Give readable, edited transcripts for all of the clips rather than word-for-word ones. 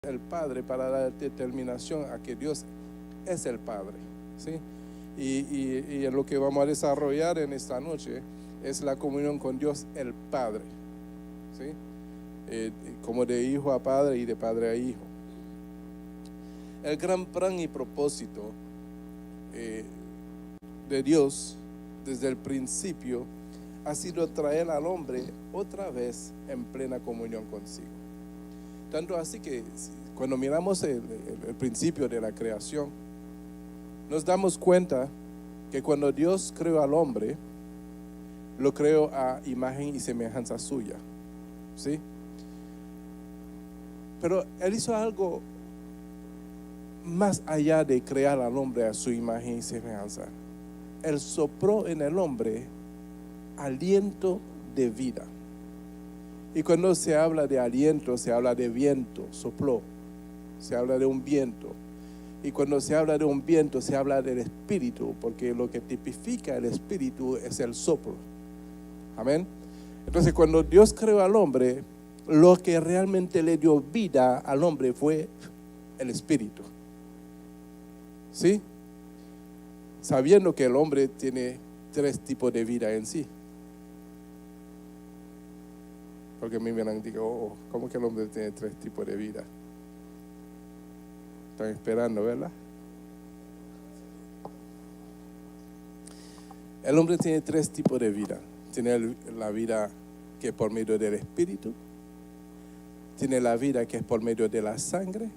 el Padre para la determinación a que Dios es el Padre, ¿sí? Y en lo que vamos a desarrollar en esta noche es la comunión con Dios el Padre, ¿sí? Como de hijo a padre y de padre a hijo. El gran plan y propósito de Dios desde el principio ha sido traer al hombre otra vez en plena comunión consigo. Tanto así que cuando miramos el principio de la creación, nos damos cuenta que cuando Dios creó al hombre, lo creó a imagen y semejanza suya, ¿sí? Pero Él hizo algo más allá de crear al hombre a su imagen y semejanza. Él sopló en el hombre aliento de vida. Y cuando se habla de aliento, se habla de viento, sopló. Se habla de un viento. Y cuando se habla de un viento, se habla del espíritu, porque lo que tipifica el espíritu es el soplo. Amén. Entonces, cuando Dios creó al hombre, lo que realmente le dio vida al hombre fue el espíritu. ¿Sí? Sabiendo que el hombre tiene 3 tipos de vida en sí. Porque a mí me han dicho, ¿cómo que el hombre tiene 3 tipos de vida? Están esperando, ¿verdad? El hombre tiene 3 tipos de vida. Tiene la vida que es por medio del espíritu. Tiene la vida que es por medio de la sangre.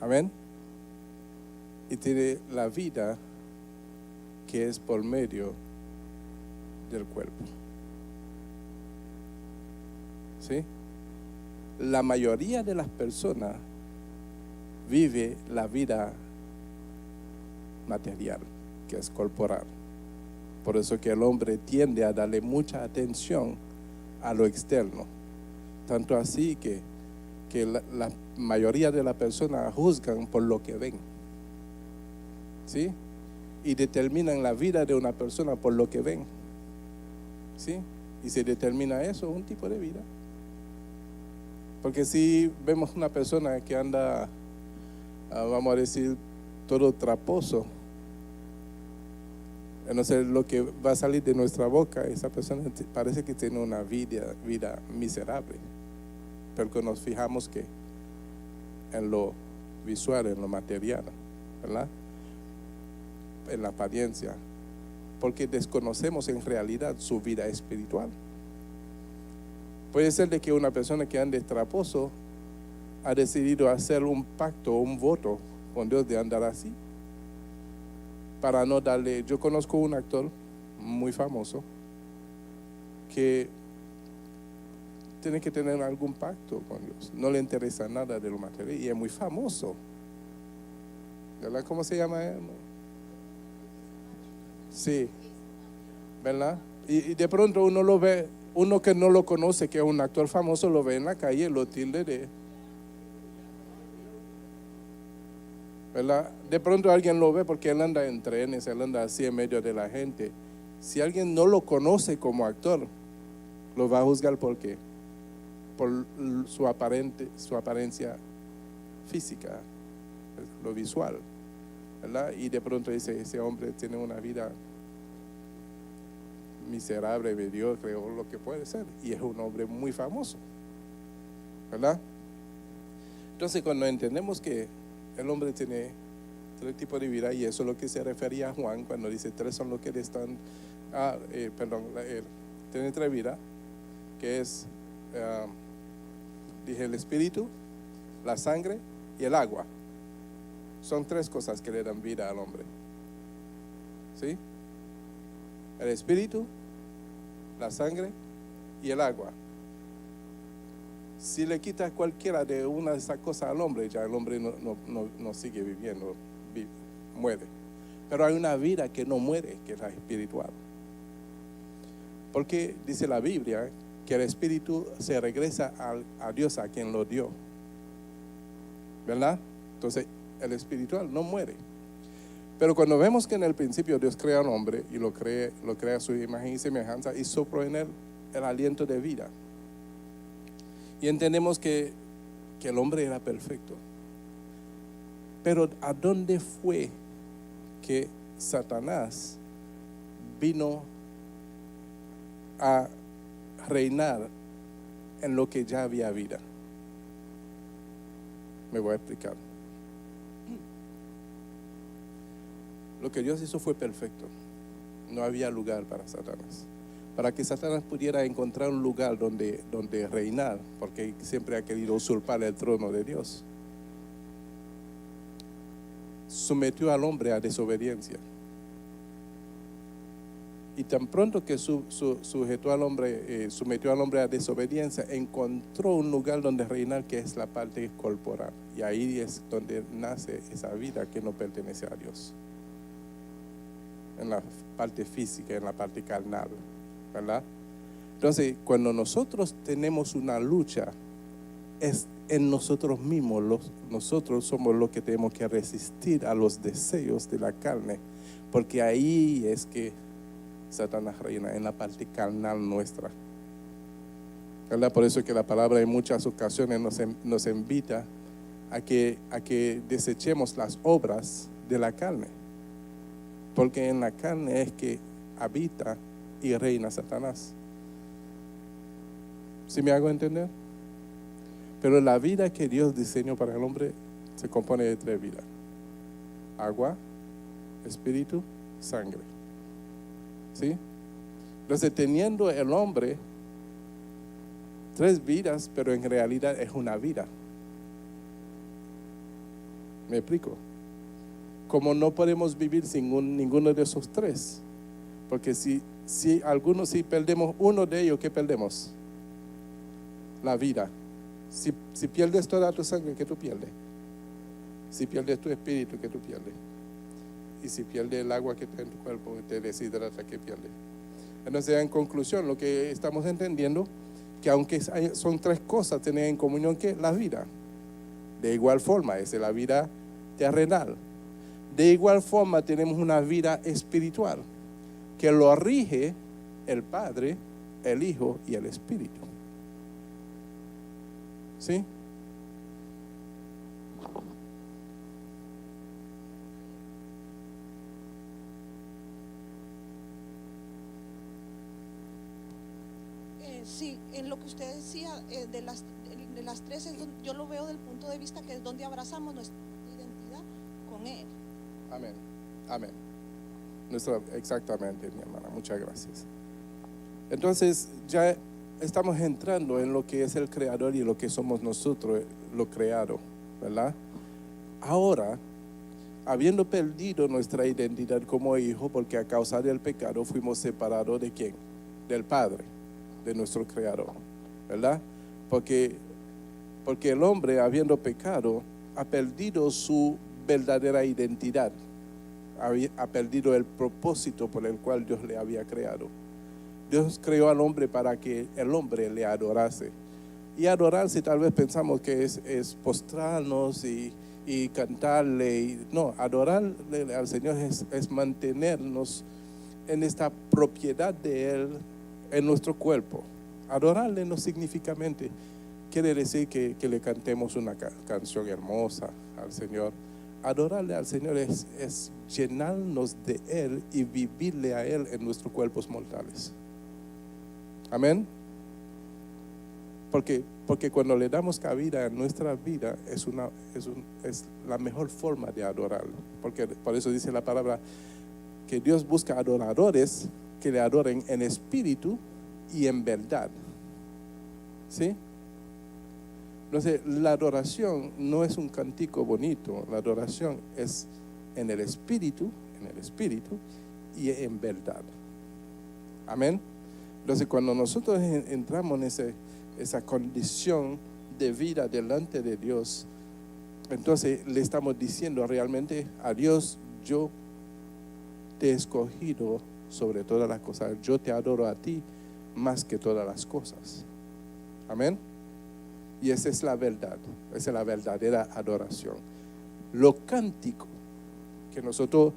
Amén. Y tiene la vida que es por medio del cuerpo. ¿Sí? La mayoría de las personas vive la vida material, que es corporal. Por eso que el hombre tiende a darle mucha atención a lo externo. Tanto así que la mayoría de las personas juzgan por lo que ven. ¿Sí? Y determinan la vida de una persona por lo que ven. ¿Sí? Y se determina eso, un tipo de vida. Porque si vemos una persona que anda, vamos a decir, todo traposo, entonces lo que va a salir de nuestra boca, esa persona parece que tiene una vida miserable. Pero nos fijamos que en lo visual, en lo material, ¿verdad? En la apariencia, porque desconocemos en realidad su vida espiritual. Puede ser de que una persona que ande traposo ha decidido hacer un pacto, un voto con Dios de andar así, para no darle. Yo conozco un actor muy famoso que tiene que tener algún pacto con Dios. No le interesa nada de lo material y es muy famoso. ¿Verdad? ¿Cómo se llama él? Sí, ¿verdad? Y de pronto uno lo ve, uno que no lo conoce, que es un actor famoso, lo ve en la calle, lo tilde de, ¿verdad? De pronto alguien lo ve porque él anda en trenes, él anda así en medio de la gente. Si alguien no lo conoce como actor, lo va a juzgar ¿por qué? Por su apariencia física, lo visual, ¿verdad? Y de pronto dice, ese hombre tiene una vida miserable, mediocre o lo que puede ser, y es un hombre muy famoso, ¿verdad? Entonces cuando entendemos que el hombre tiene 3 tipos de vida, y eso es lo que se refería a Juan cuando dice 3 son los que están, tiene 3 vidas, que es, dije, el espíritu, la sangre y el agua. Son 3 cosas que le dan vida al hombre. ¿Sí? El espíritu, la sangre y el agua. Si le quitas cualquiera de una de esas cosas al hombre, ya el hombre no sigue viviendo, muere. Pero hay una vida que no muere, que es la espiritual. Porque dice la Biblia que el espíritu se regresa a Dios, a quien lo dio, ¿verdad? Entonces el espiritual no muere. Pero cuando vemos que en el principio Dios crea al hombre y lo crea a su imagen y semejanza, y sopló en él el aliento de vida. Y entendemos que el hombre era perfecto. Pero ¿a dónde fue que Satanás vino a reinar en lo que ya había vida? Me voy a explicar. Lo que Dios hizo fue perfecto. No había lugar para Satanás. Para que Satanás pudiera encontrar un lugar donde reinar, porque siempre ha querido usurpar el trono de Dios, sometió al hombre a desobediencia. Y tan pronto que sujetó al hombre, sometió al hombre a desobediencia, encontró un lugar donde reinar, que es la parte corporal. Y ahí es donde nace esa vida que no pertenece a Dios. En la parte física, en la parte carnal, ¿verdad? Entonces, cuando nosotros tenemos una lucha, es en nosotros mismos. Nosotros somos los que tenemos que resistir a los deseos de la carne, porque ahí es que Satanás reina, en la parte carnal nuestra, ¿verdad? Por eso es que la palabra en muchas ocasiones nos invita a que desechemos las obras de la carne, porque en la carne es que habita y reina Satanás. ¿Sí me hago entender? Pero la vida que Dios diseñó para el hombre se compone de 3 vidas: agua, espíritu, sangre. ¿Sí? Entonces, teniendo el hombre 3 vidas, pero en realidad es una vida. ¿Me explico? Como no podemos vivir sin ninguno de esos 3. Porque si perdemos uno de ellos, ¿qué perdemos? La vida. Si pierdes toda tu sangre, ¿qué tú pierdes? Si pierdes tu espíritu, ¿qué tú pierdes? Y si pierdes el agua que está en tu cuerpo, te deshidrata, ¿qué pierdes? Entonces, en conclusión, lo que estamos entendiendo, que aunque son 3 cosas, tienen en comunión que la vida. De igual forma, es la vida terrenal. De igual forma, tenemos una vida espiritual, que lo rige el Padre, el Hijo y el Espíritu. ¿Sí? Sí, en lo que usted decía de las 3, yo lo veo del punto de vista que es donde abrazamos nuestra identidad con Él. Amén, amén. Exactamente, mi hermana, muchas gracias. Entonces, ya estamos entrando en lo que es el creador y lo que somos nosotros, lo creado, ¿verdad? Ahora, habiendo perdido nuestra identidad como hijo, porque a causa del pecado fuimos separados ¿de quién? Del Padre, de nuestro creador, ¿verdad? Porque el hombre, habiendo pecado, ha perdido su verdadera identidad, ha perdido el propósito por el cual Dios le había creado. Dios creó al hombre para que el hombre le adorase. Y adorarse tal vez pensamos que es postrarnos y cantarle. No, adorarle al Señor es mantenernos en esta propiedad de Él en nuestro cuerpo. Adorarle no significa quiere decir que le cantemos una canción hermosa al Señor. Adorarle al Señor es llenarnos de Él y vivirle a Él en nuestros cuerpos mortales. Amén. Porque cuando le damos cabida en nuestra vida es la mejor forma de adorarlo. Porque por eso dice la palabra que Dios busca adoradores que le adoren en espíritu y en verdad. ¿Sí? Entonces, la adoración no es un cantico bonito. La adoración es en el espíritu y en verdad. Amén. Entonces, cuando nosotros entramos en esa condición de vida delante de Dios, entonces le estamos diciendo realmente a Dios: yo te he escogido sobre todas las cosas, yo te adoro a ti más que todas las cosas. Amén. Y esa es la verdad, esa es la verdadera adoración. Lo cántico que nosotros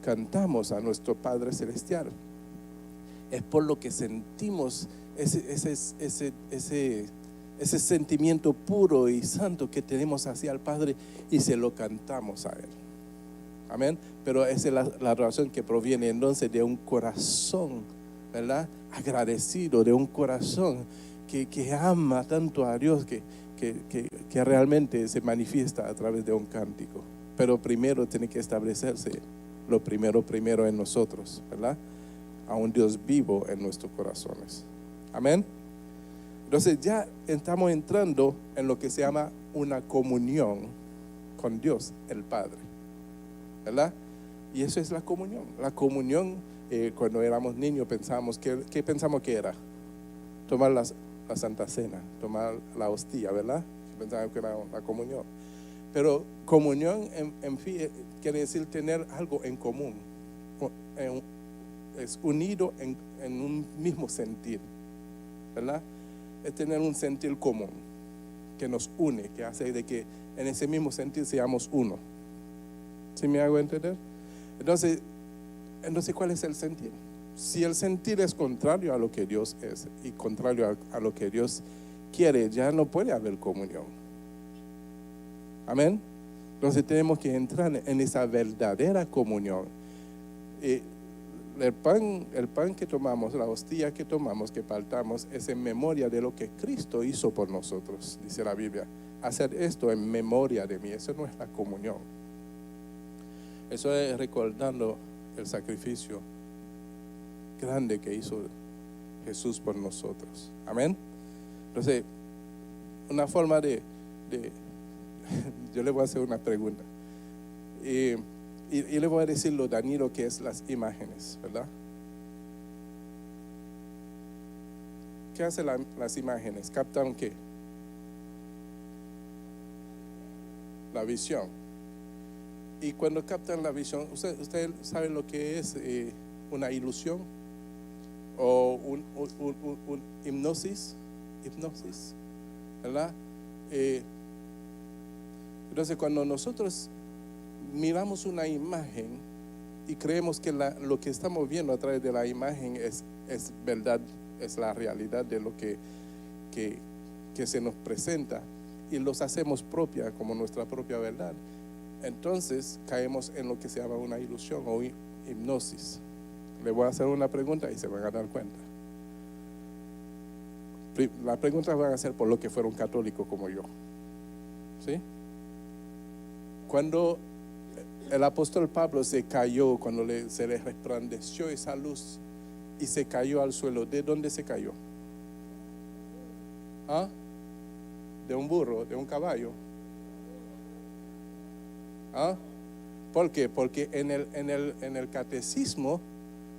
cantamos a nuestro Padre Celestial es por lo que sentimos ese ese sentimiento puro y santo que tenemos hacia el Padre y se lo cantamos a Él. Amén. Pero esa es la razón que proviene entonces de un corazón, ¿verdad? Agradecido, de un corazón que ama tanto a Dios que realmente se manifiesta a través de un cántico. Pero primero tiene que establecerse lo primero en nosotros, ¿verdad? A un Dios vivo en nuestros corazones. Amén. Entonces ya estamos entrando en lo que se llama una comunión con Dios, el Padre, ¿verdad? Y eso es la comunión. La comunión, cuando éramos niños pensábamos, ¿qué pensamos que era? Tomar la Santa Cena, tomar la hostia, ¿verdad? Pensábamos que era la comunión. Pero comunión, en fin, quiere decir tener algo en común. Es unido en un mismo sentir, ¿verdad? Es tener un sentir común que nos une, que hace de que en ese mismo sentir seamos uno. ¿Sí me hago entender? Entonces, ¿cuál es el sentir? Si el sentir es contrario a lo que Dios es y contrario a lo que Dios quiere, ya no puede haber comunión. Amén. Entonces tenemos que entrar en esa verdadera comunión. El pan que tomamos, la hostia que tomamos, que partamos, es en memoria de lo que Cristo hizo por nosotros, dice la Biblia. Hacer esto en memoria de mí, eso no es la comunión. Eso es recordando el sacrificio grande que hizo Jesús por nosotros. Amén. Entonces, una forma de yo le voy a hacer una pregunta. Y le voy a decir lo dañino que es las imágenes, ¿verdad? ¿Qué hacen las imágenes? ¿Captan qué? La visión. Y cuando captan la visión, ¿usted sabe lo que es una ilusión? O un hipnosis, ¿verdad? Entonces cuando nosotros miramos una imagen y creemos que lo que estamos viendo a través de la imagen es verdad, es la realidad de lo que se nos presenta y los hacemos propia como nuestra propia verdad, entonces caemos en lo que se llama una ilusión o hipnosis. Le voy a hacer una pregunta y se van a dar cuenta. Las preguntas van a ser por lo que fueron católicos como yo, ¿sí? Cuando el apóstol Pablo se cayó, cuando se le resplandeció esa luz y se cayó al suelo, ¿de dónde se cayó? ¿Ah? ¿De un burro? ¿De un caballo? ¿Ah? ¿Por qué? Porque en el catecismo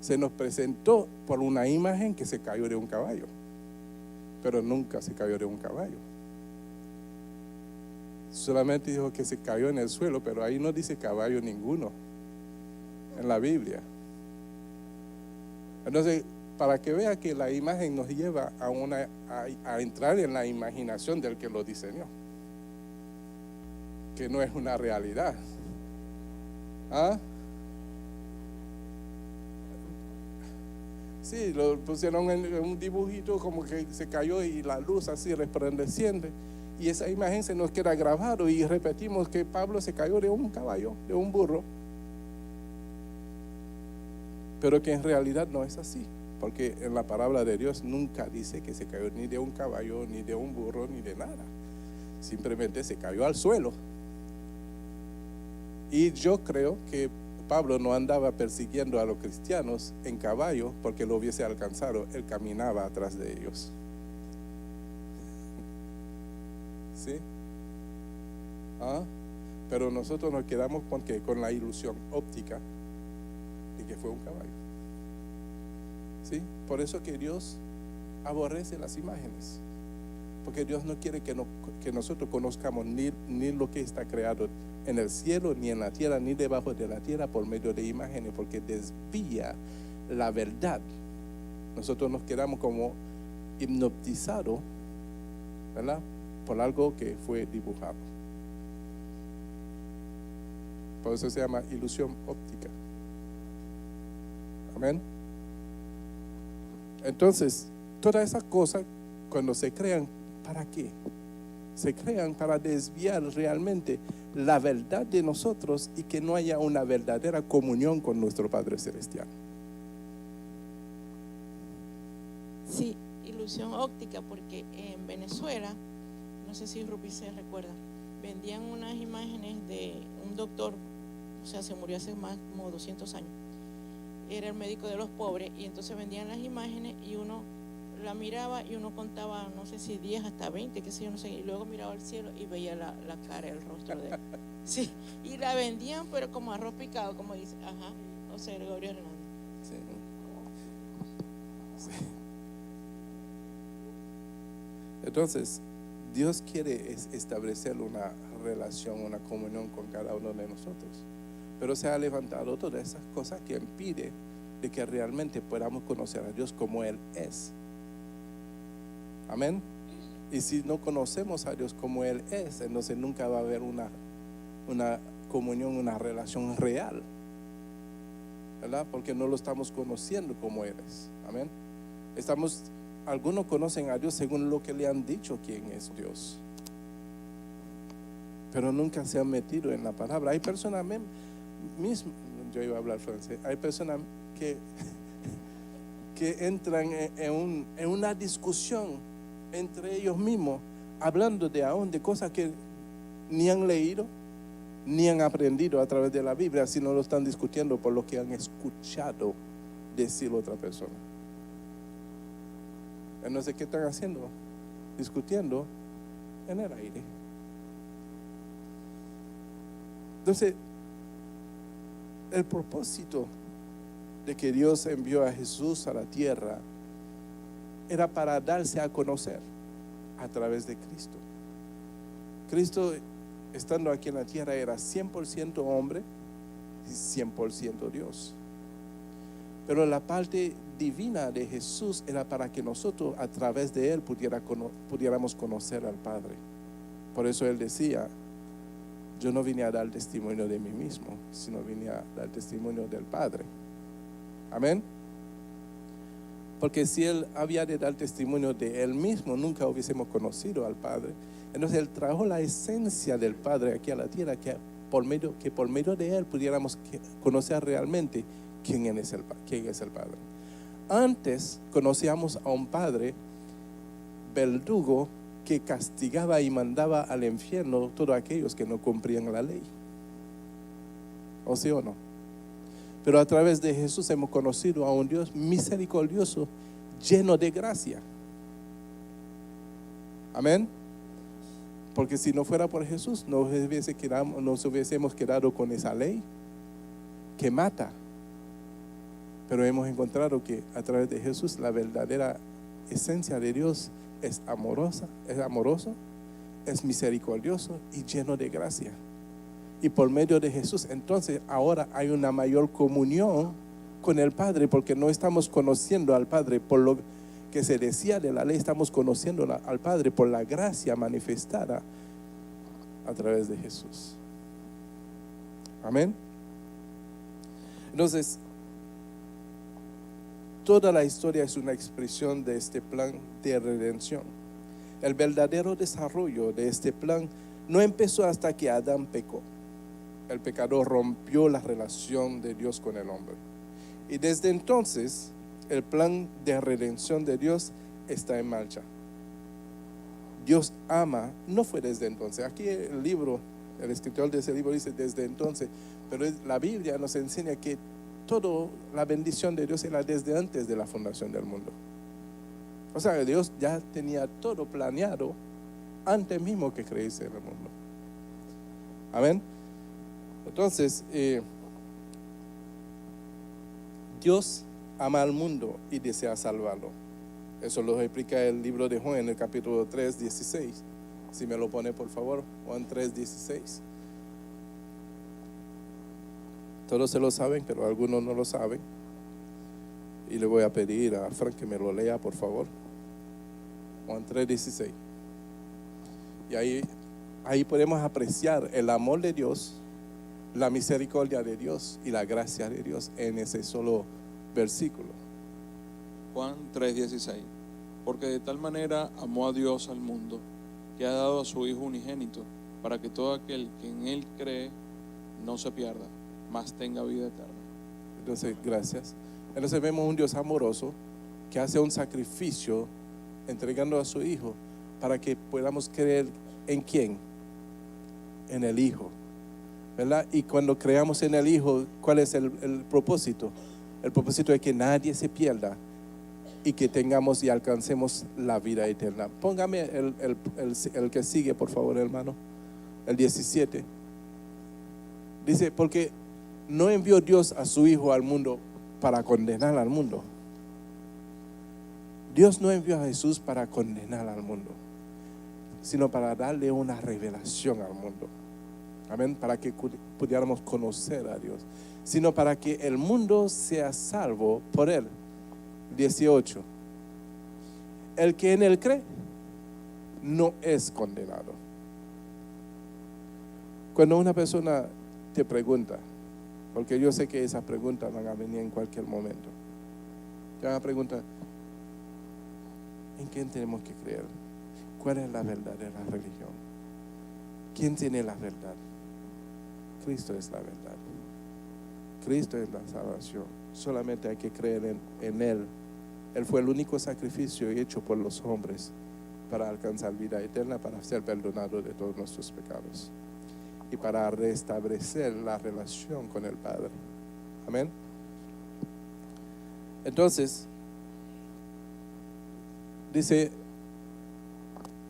se nos presentó por una imagen que se cayó de un caballo, pero nunca se cayó de un caballo. Solamente dijo que se cayó en el suelo, pero ahí no dice caballo ninguno en la Biblia. Entonces, para que vea que la imagen nos lleva a entrar en la imaginación del que lo diseñó, que no es una realidad. ¿Ah? Sí, lo pusieron en un dibujito como que se cayó y la luz así resplandeciente. Y esa imagen se nos queda grabado y repetimos que Pablo se cayó de un caballo, de un burro. Pero que en realidad no es así, porque en la palabra de Dios nunca dice que se cayó ni de un caballo, ni de un burro, ni de nada. Simplemente se cayó al suelo. Y yo creo que Pablo no andaba persiguiendo a los cristianos en caballo porque lo hubiese alcanzado, él caminaba atrás de ellos. ¿Sí? ¿Ah? Pero nosotros nos quedamos con la ilusión óptica de que fue un caballo. ¿Sí? Por eso que Dios aborrece las imágenes, porque Dios no quiere que nosotros conozcamos ni lo que está creado en el cielo, ni en la tierra, ni debajo de la tierra por medio de imágenes, porque desvía la verdad. Nosotros nos quedamos como hipnotizados, ¿verdad?, por algo que fue dibujado. Por eso se llama ilusión óptica. Amén. Entonces, todas esas cosas, cuando se crean ¿Para qué? Se crean para desviar realmente la verdad de nosotros y que no haya una verdadera comunión con nuestro Padre Celestial. Sí, ilusión óptica, porque en Venezuela, no sé si Rupi se recuerda, vendían unas imágenes de un doctor, o sea, se murió hace más como 200 años. Era el médico de los pobres, y entonces vendían las imágenes y uno la miraba y uno contaba, no sé si 10 hasta 20, qué sé yo, no sé, y luego miraba al cielo y veía la cara, el rostro de él. Sí, y la vendían, pero como arroz picado, como dice, ajá, José Gregorio Hernández. Sí. Sí. Entonces, Dios quiere establecer una relación, una comunión con cada uno de nosotros. Pero se ha levantado todas esas cosas que impiden de que realmente podamos conocer a Dios como Él es. Amén. Y si no conocemos a Dios como Él es, entonces nunca va a haber una comunión, una relación real, ¿verdad? Porque no lo estamos conociendo como Él es. Amén. Algunos conocen a Dios según lo que le han dicho quién es Dios, pero nunca se han metido en la palabra. Hay personas mismo, yo iba a hablar francés, hay personas que entran en una discusión entre ellos mismos, hablando de cosas que ni han leído, ni han aprendido a través de la Biblia, sino lo están discutiendo por lo que han escuchado decir otra persona. No sé qué están haciendo, discutiendo en el aire. Entonces, el propósito de que Dios envió a Jesús a la tierra era para darse a conocer a través de Cristo. Cristo, estando aquí en la tierra, era 100% hombre y 100% Dios. Pero la parte divina de Jesús era para que nosotros a través de Él pudiéramos conocer al Padre. Por eso Él decía, yo no vine a dar testimonio de mí mismo, sino vine a dar testimonio del Padre. Amén. Porque si Él había de dar testimonio de Él mismo, nunca hubiésemos conocido al Padre. Entonces Él trajo la esencia del Padre aquí a la tierra, que por medio de Él pudiéramos conocer realmente quién es el Padre. Antes conocíamos a un Padre verdugo que castigaba y mandaba al infierno todos aquellos que no cumplían la ley. ¿O sí o no? Pero a través de Jesús hemos conocido a un Dios misericordioso, lleno de gracia. Amén. Porque si no fuera por Jesús, nos hubiésemos quedado con esa ley que mata. Pero hemos encontrado que a través de Jesús la verdadera esencia de Dios es amoroso, es misericordioso y lleno de gracia. Y por medio de Jesús, entonces ahora hay una mayor comunión con el Padre, porque no estamos conociendo al Padre por lo que se decía de la ley, estamos conociendo al Padre por la gracia manifestada a través de Jesús. Amén. Entonces, toda la historia es una expresión de este plan de redención. El verdadero desarrollo de este plan no empezó hasta que Adán pecó. El pecador rompió la relación de Dios con el hombre. Y desde entonces, el plan de redención de Dios está en marcha. Dios ama, no fue desde entonces. Aquí el escritor de ese libro dice desde entonces, pero la Biblia nos enseña que toda la bendición de Dios era desde antes de la fundación del mundo. O sea, Dios ya tenía todo planeado antes mismo que creyese en el mundo. Amén. Entonces, Dios ama al mundo y desea salvarlo. Eso lo explica el libro de Juan en el capítulo 3, 16. Si me lo pone, por favor, Juan 3, 16. Todos se lo saben, pero algunos no lo saben. Y le voy a pedir a Frank que me lo lea, por favor. Juan 3, 16. Y ahí podemos apreciar el amor de Dios, la misericordia de Dios y la gracia de Dios en ese solo versículo. Juan 3:16. Porque de tal manera amó a Dios al mundo, que ha dado a su Hijo unigénito, para que todo aquel que en Él cree no se pierda, mas tenga vida eterna. Entonces, gracias. Entonces vemos un Dios amoroso que hace un sacrificio entregando a su Hijo para que podamos creer en ¿quién? En el Hijo, ¿verdad? Y cuando creamos en el Hijo, ¿cuál es el propósito? El propósito es que nadie se pierda y que tengamos y alcancemos la vida eterna. Póngame el que sigue, por favor, hermano. El 17. Dice, porque no envió Dios a su Hijo al mundo para condenar al mundo. Dios no envió a Jesús para condenar al mundo, sino para darle una revelación al mundo. Amén. Para que pudiéramos conocer a Dios, sino para que el mundo sea salvo por Él. 18. El que en Él cree no es condenado. Cuando una persona te pregunta, porque yo sé que esas preguntas van a venir en cualquier momento, te van a preguntar, ¿en quién tenemos que creer? ¿Cuál es la verdadera religión? ¿Quién tiene la verdad? Cristo es la verdad. Cristo es la salvación. Solamente hay que creer en Él. Él fue el único sacrificio hecho por los hombres para alcanzar vida eterna, para ser perdonado de todos nuestros pecados y para restablecer la relación con el Padre. Amén. Entonces, dice,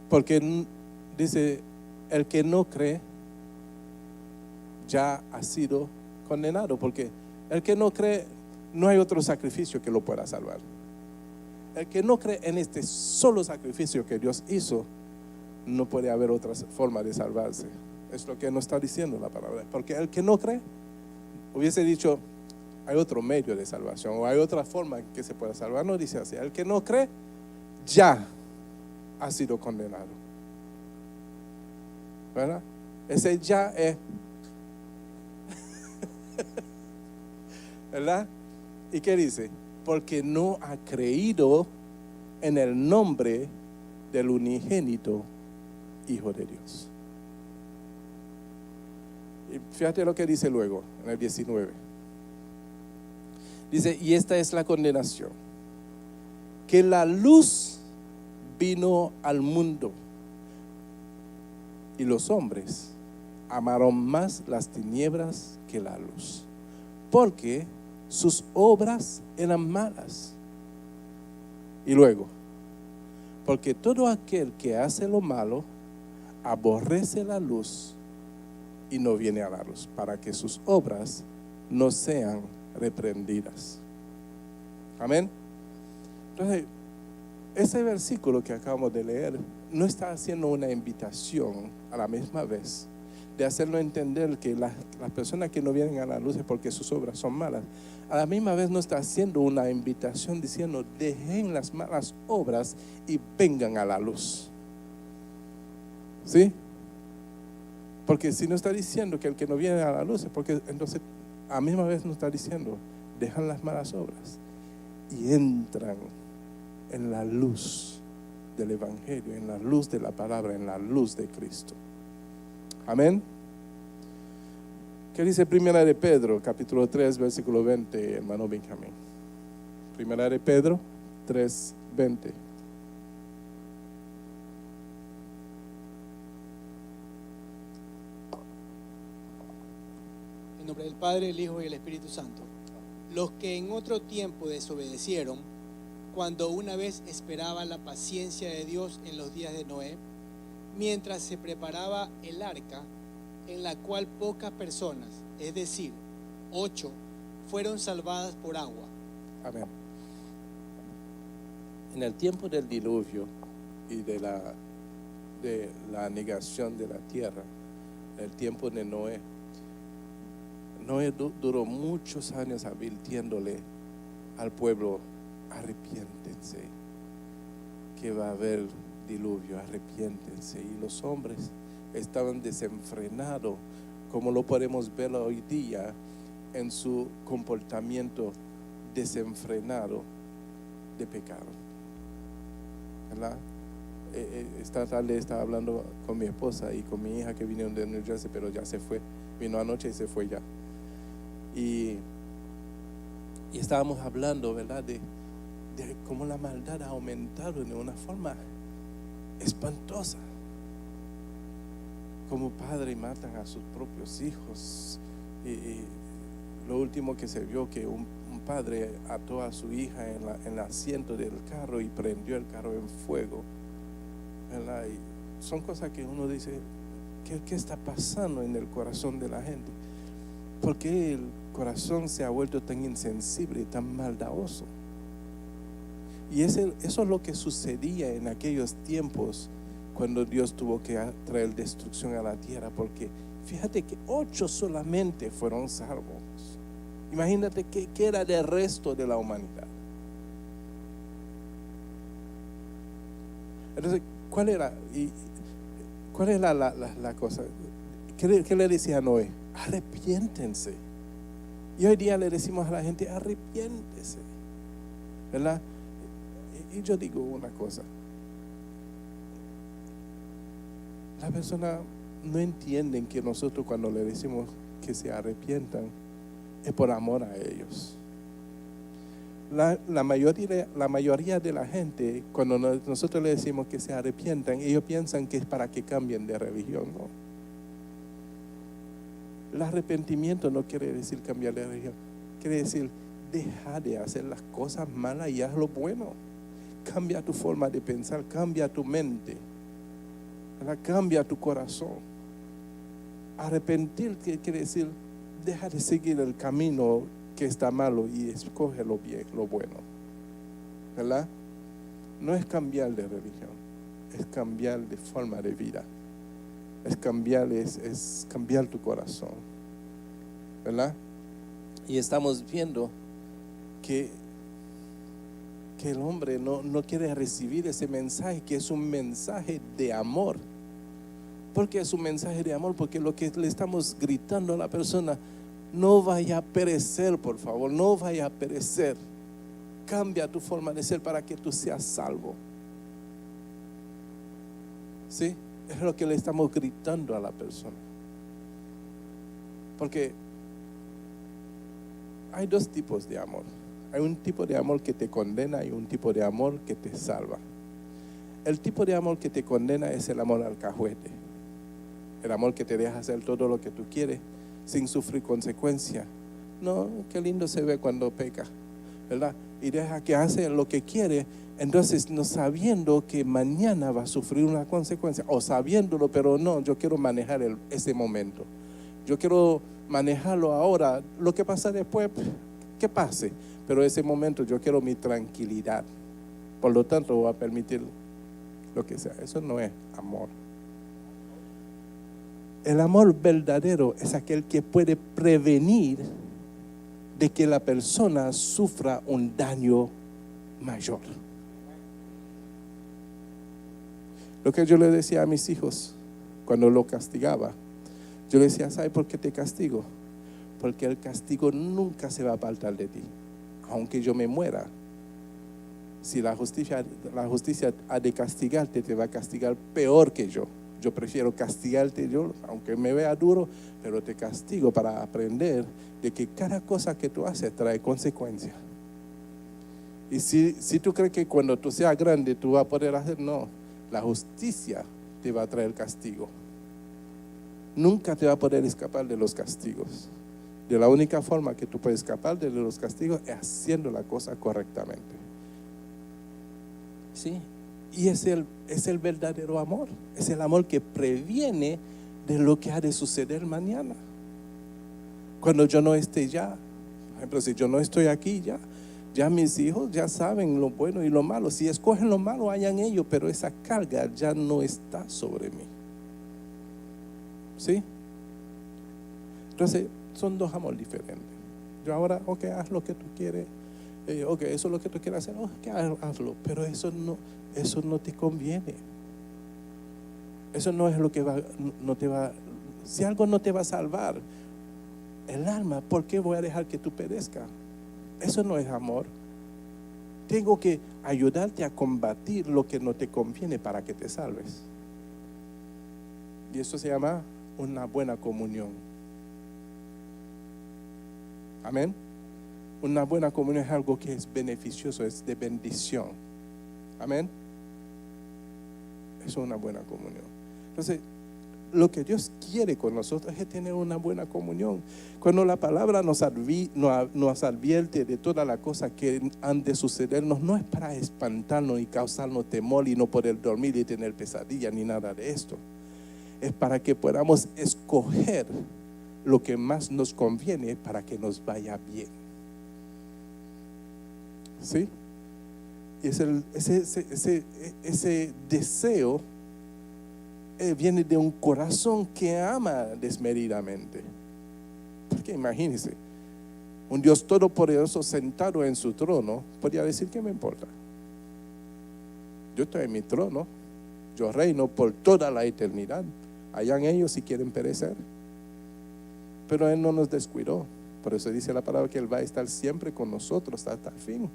porque dice, el que no cree ya ha sido condenado, porque el que no cree, no hay otro sacrificio que lo pueda salvar. El que no cree en este solo sacrificio que Dios hizo, no puede haber otra forma de salvarse. Es lo que nos está diciendo la palabra. Porque el que no cree, hubiese dicho, hay otro medio de salvación, o hay otra forma que se pueda salvar. No dice así. El que no cree, ya ha sido condenado. ¿Verdad? Ese ya es. ¿Verdad? ¿Y qué dice? Porque no ha creído en el nombre del unigénito Hijo de Dios. Y fíjate lo que dice luego, en el 19. Dice, y esta es la condenación, que la luz vino al mundo, y los hombres amaron más las tinieblas que la luz, porque sus obras eran malas. Y luego, porque todo aquel que hace lo malo aborrece la luz y no viene a la luz, para que sus obras no sean reprendidas. Amén. Entonces, ese versículo que acabamos de leer no está haciendo una invitación a la misma vez de hacerlo entender que las personas que no vienen a la luz es porque sus obras son malas. A la misma vez no está haciendo una invitación diciendo, dejen las malas obras y vengan a la luz. ¿Sí? Porque si no está diciendo que el que no viene a la luz es porque entonces a la misma vez no está diciendo, dejan las malas obras y entran en la luz del Evangelio, en la luz de la palabra, en la luz de Cristo. Amén. ¿Qué dice Primera de Pedro, capítulo 3, versículo 20, hermano Benjamín? Primera de Pedro 3, 20. En nombre del Padre, el Hijo y el Espíritu Santo. Los que en otro tiempo desobedecieron, cuando una vez esperaban la paciencia de Dios en los días de Noé, mientras se preparaba el arca, en la cual pocas personas, es decir, 8, fueron salvadas por agua. Amén. En el tiempo del diluvio y de la negación de la tierra, el tiempo de Noé, Noé duró muchos años advirtiéndole al pueblo, arrepiéntense, que va a haber diluvio, arrepiéntense. Y los hombres estaban desenfrenados, como lo podemos ver hoy día en su comportamiento desenfrenado de pecado. ¿verdad? Esta tarde estaba hablando con mi esposa y con mi hija que vinieron de New Jersey, pero ya se fue. Vino anoche y se fue ya. Y estábamos hablando, ¿verdad? De cómo la maldad ha aumentado de una forma espantosa. Como padres matan a sus propios hijos. Y lo último que se vio, que un padre ató a su hija en el asiento del carro y prendió el carro en fuego, ¿verdad? Y son cosas que uno dice, ¿qué está pasando en el corazón de la gente? ¿Por qué el corazón se ha vuelto tan insensible y tan maldadoso? Y eso es lo que sucedía en aquellos tiempos cuando Dios tuvo que traer destrucción a la tierra, porque fíjate que 8 solamente fueron salvos. Imagínate qué era del resto de la humanidad. Entonces, ¿cuál era la cosa? ¿Qué le decía a Noé? Arrepiéntense. Y hoy día le decimos a la gente, arrepiéntese, ¿verdad? Y yo digo una cosa. Las personas no entienden que nosotros cuando le decimos que se arrepientan es por amor a ellos. La mayoría de la gente, cuando nosotros le decimos que se arrepientan, ellos piensan que es para que cambien de religión, ¿no? El arrepentimiento no quiere decir cambiar de religión, quiere decir deja de hacer las cosas malas y haz lo bueno. Cambia tu forma de pensar, cambia tu mente, ¿verdad? Cambia tu corazón. Arrepentir quiere decir deja de seguir el camino que está malo y escoge lo bien, lo bueno, ¿verdad? No es cambiar de religión, es cambiar de forma de vida, es cambiar tu corazón, ¿verdad? Y estamos viendo que el hombre no quiere recibir ese mensaje, que es un mensaje de amor. ¿Por qué es un mensaje de amor? Porque lo que le estamos gritando a la persona, no vaya a perecer, por favor, no vaya a perecer. Cambia tu forma de ser para que tú seas salvo. ¿Sí? Es lo que le estamos gritando a la persona. Porque hay 2 tipos de amor. Hay un tipo de amor que te condena y un tipo de amor que te salva. El tipo de amor que te condena es el amor alcahuete. El amor que te deja hacer todo lo que tú quieres sin sufrir consecuencias. No, qué lindo se ve cuando peca, ¿verdad? Y deja que hace lo que quiere, entonces no sabiendo que mañana va a sufrir una consecuencia, o sabiéndolo, pero no, yo quiero manejar ese momento. Yo quiero manejarlo ahora, lo que pasa después, que pase, pero ese momento yo quiero mi tranquilidad. Por lo tanto voy a permitir lo que sea. Eso no es amor. El amor verdadero es aquel que puede prevenir de que la persona sufra un daño mayor. Lo que yo le decía a mis hijos cuando lo castigaba, yo le decía, ¿sabe por qué te castigo? Porque el castigo nunca se va a apartar de ti. Aunque yo me muera, si la justicia ha de castigarte, te va a castigar peor que yo. Yo prefiero castigarte yo, aunque me vea duro, pero te castigo para aprender de que cada cosa que tú haces trae consecuencias. Y si tú crees que cuando tú seas grande tú vas a poder hacer, no, la justicia te va a traer castigo. Nunca te va a poder escapar de los castigos. De la única forma que tú puedes escapar de los castigos es haciendo la cosa correctamente. ¿Sí? Y es el verdadero amor. Es el amor que previene de lo que ha de suceder mañana. Cuando yo no esté ya. Por ejemplo, si yo no estoy aquí ya mis hijos ya saben lo bueno y lo malo. Si escogen lo malo, hayan ellos, pero esa carga ya no está sobre mí. ¿Sí? Entonces, son 2 amores diferentes. Yo ahora, ok, haz lo que tú quieres. Ok, eso es lo que tú quieres hacer. Ok, hazlo. Pero eso no te conviene. Eso no es lo que no te va. Si algo no te va a salvar el alma, ¿por qué voy a dejar que tú perezcas? Eso no es amor. tengo que ayudarte a combatir lo que no te conviene para que te salves. Y eso se llama una buena comunión. Amén. Una buena comunión es algo que es beneficioso, es de bendición. Amén. Eso es una buena comunión. Entonces, lo que Dios quiere con nosotros es tener una buena comunión. Cuando la palabra nos advierte de todas las cosas que han de sucedernos, no es para espantarnos y causarnos temor y no poder dormir y tener pesadillas ni nada de esto. Es para que podamos escoger lo que más nos conviene para que nos vaya bien. ¿Sí? Y ese deseo viene de un corazón que ama desmedidamente. Porque imagínense, un Dios todopoderoso sentado en su trono, podría decir, ¿qué me importa? Yo estoy en mi trono, yo reino por toda la eternidad. Hayan ellos si quieren perecer. Pero Él no nos descuidó. Por eso dice la palabra que Él va a estar siempre con nosotros hasta el fin.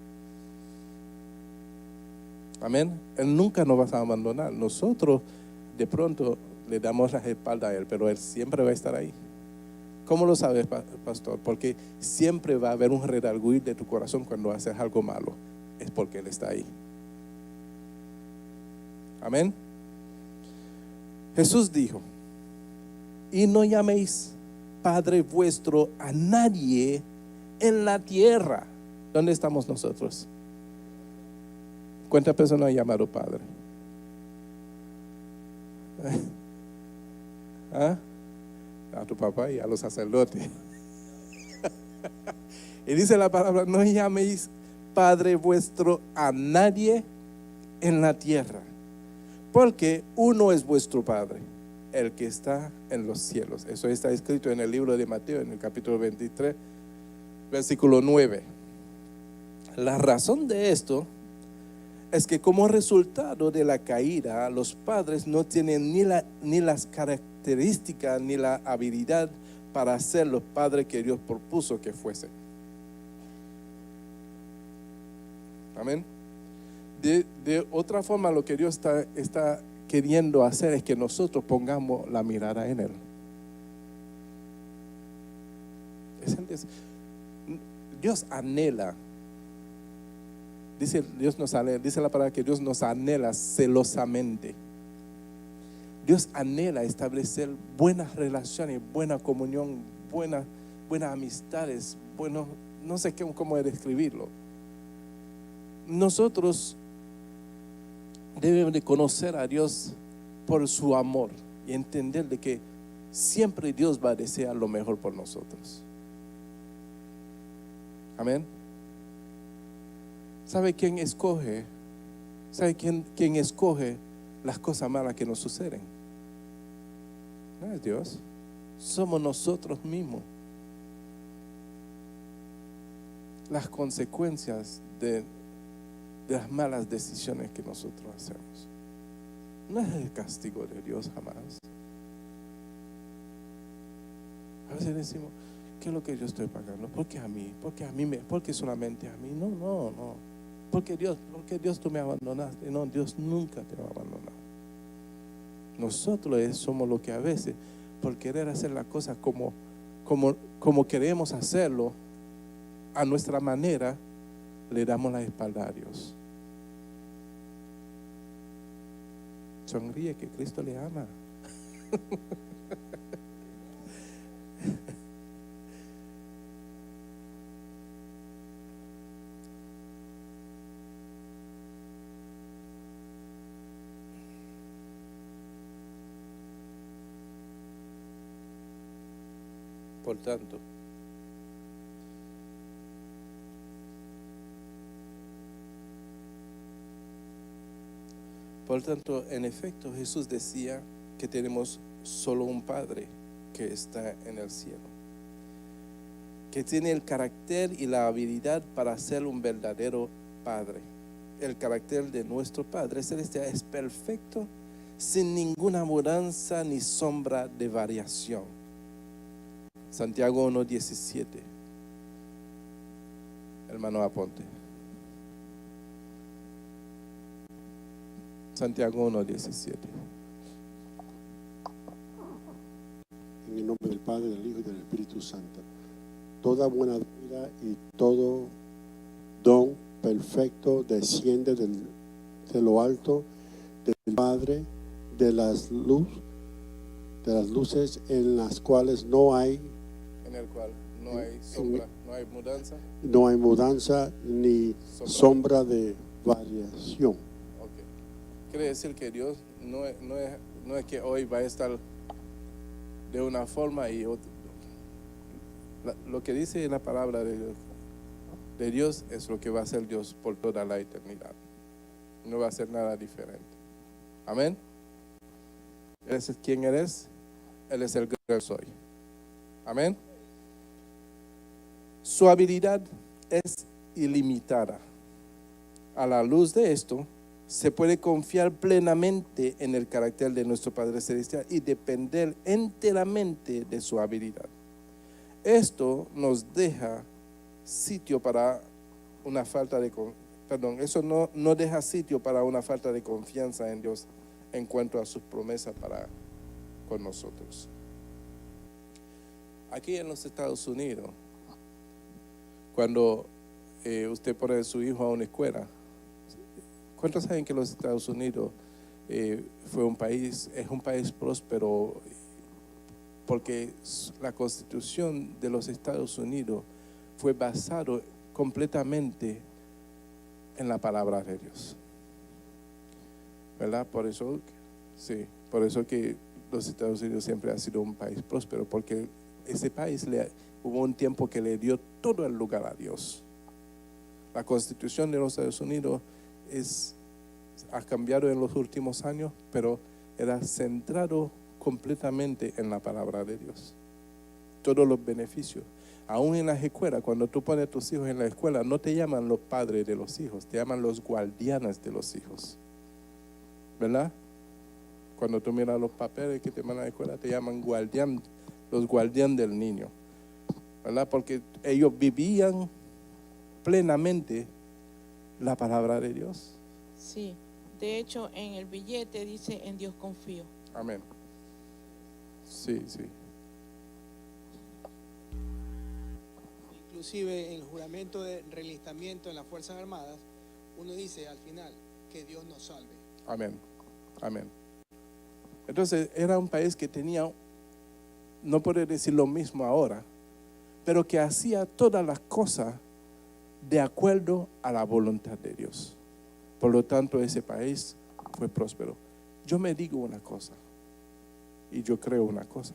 Amén. Él nunca nos va a abandonar. Nosotros de pronto le damos la espalda a Él, pero Él siempre va a estar ahí. ¿Cómo lo sabes, pastor? Porque siempre va a haber un redarguir de tu corazón cuando haces algo malo. Es porque Él está ahí. Amén. Jesús dijo, y no llaméis Padre vuestro a nadie en la tierra. ¿Dónde estamos nosotros? ¿Cuántas personas han llamado Padre? ¿Ah? A tu papá y a los sacerdotes. Y dice la palabra, no llaméis Padre vuestro a nadie en la tierra, porque uno es vuestro Padre, el que está en los cielos. Eso está escrito en el libro de Mateo, en el capítulo 23, versículo 9. La razón de esto es que como resultado de la caída, los padres no tienen ni las características ni la habilidad para ser los padres que Dios propuso que fuesen. Amén. De otra forma, lo que Dios está queriendo hacer es que nosotros pongamos la mirada en Él. Dios anhela. Dice la palabra que Dios nos anhela celosamente. Dios anhela establecer buenas relaciones, buena comunión, buenas amistades, no sé cómo describirlo. Nosotros debemos de conocer a Dios por su amor y entender de que siempre Dios va a desear lo mejor por nosotros. Amén. ¿Sabe quién escoge? ¿Sabe quién escoge las cosas malas que nos suceden? No es Dios, somos nosotros mismos. Las consecuencias de las malas decisiones que nosotros hacemos. No es el castigo de Dios jamás. A veces decimos, ¿qué es lo que yo estoy pagando? ¿Por qué a mí? ¿Por qué solamente a mí? No. Porque Dios tú me abandonaste. No, Dios nunca te va a abandonar. Nosotros somos lo que a veces, por querer hacer las cosas como queremos hacerlo, a nuestra manera, le damos la espalda a Dios. Sonríe que Cristo le ama. Por tanto, en efecto, Jesús decía que tenemos solo un Padre que está en el cielo, que tiene el carácter y la habilidad para ser un verdadero Padre. El carácter de nuestro Padre Celestial es perfecto, sin ninguna mudanza ni sombra de variación. Santiago 1:17. Hermano, aponte. Santiago 1:17. En el nombre del Padre, del Hijo y del Espíritu Santo. Toda buena vida y todo don perfecto desciende de lo alto, del Padre, de las luces en las cuales no hay, En el cual no hay sombra, no hay mudanza. no hay mudanza ni sombra de variación. Okay. Quiere decir que Dios no es que hoy va a estar de una forma y otra. Lo que dice la palabra de Dios es lo que va a ser Dios por toda la eternidad. No va a ser nada diferente. Amén. Él es quien eres. Él es el gran soy. Amén. Su habilidad es ilimitada. A la luz de esto, se puede confiar plenamente en el carácter de nuestro Padre Celestial y depender enteramente de su habilidad. Esto nos deja sitio para una falta de eso no deja sitio para una falta de confianza en Dios en cuanto a sus promesas para con nosotros. Aquí en los Estados Unidos, cuando usted pone a su hijo a una escuela, ¿cuántos saben que los Estados Unidos es un país próspero? Porque la Constitución de los Estados Unidos fue basado completamente en la palabra de Dios, ¿verdad? Por eso que los Estados Unidos siempre ha sido un país próspero, porque ese país hubo un tiempo que le dio todo el lugar a Dios. La Constitución de los Estados Unidos ha cambiado en los últimos años, pero era centrado completamente en la palabra de Dios. Todos los beneficios. Aún en las escuelas, cuando tú pones a tus hijos en la escuela, no te llaman los padres de los hijos, te llaman los guardianes de los hijos. ¿Verdad? Cuando tú miras los papeles que te mandan a la escuela, te llaman los guardianes del niño. ¿Verdad? Porque ellos vivían plenamente la palabra de Dios. Sí, de hecho en el billete dice en Dios confío. Amén. Sí. Inclusive en el juramento de reenlistamiento en las Fuerzas Armadas, uno dice al final que Dios nos salve. Amén. Entonces era un país que tenía, no puedo decir lo mismo ahora, pero que hacía todas las cosas de acuerdo a la voluntad de Dios. Por lo tanto, ese país fue próspero. Yo me digo una cosa, y yo creo una cosa: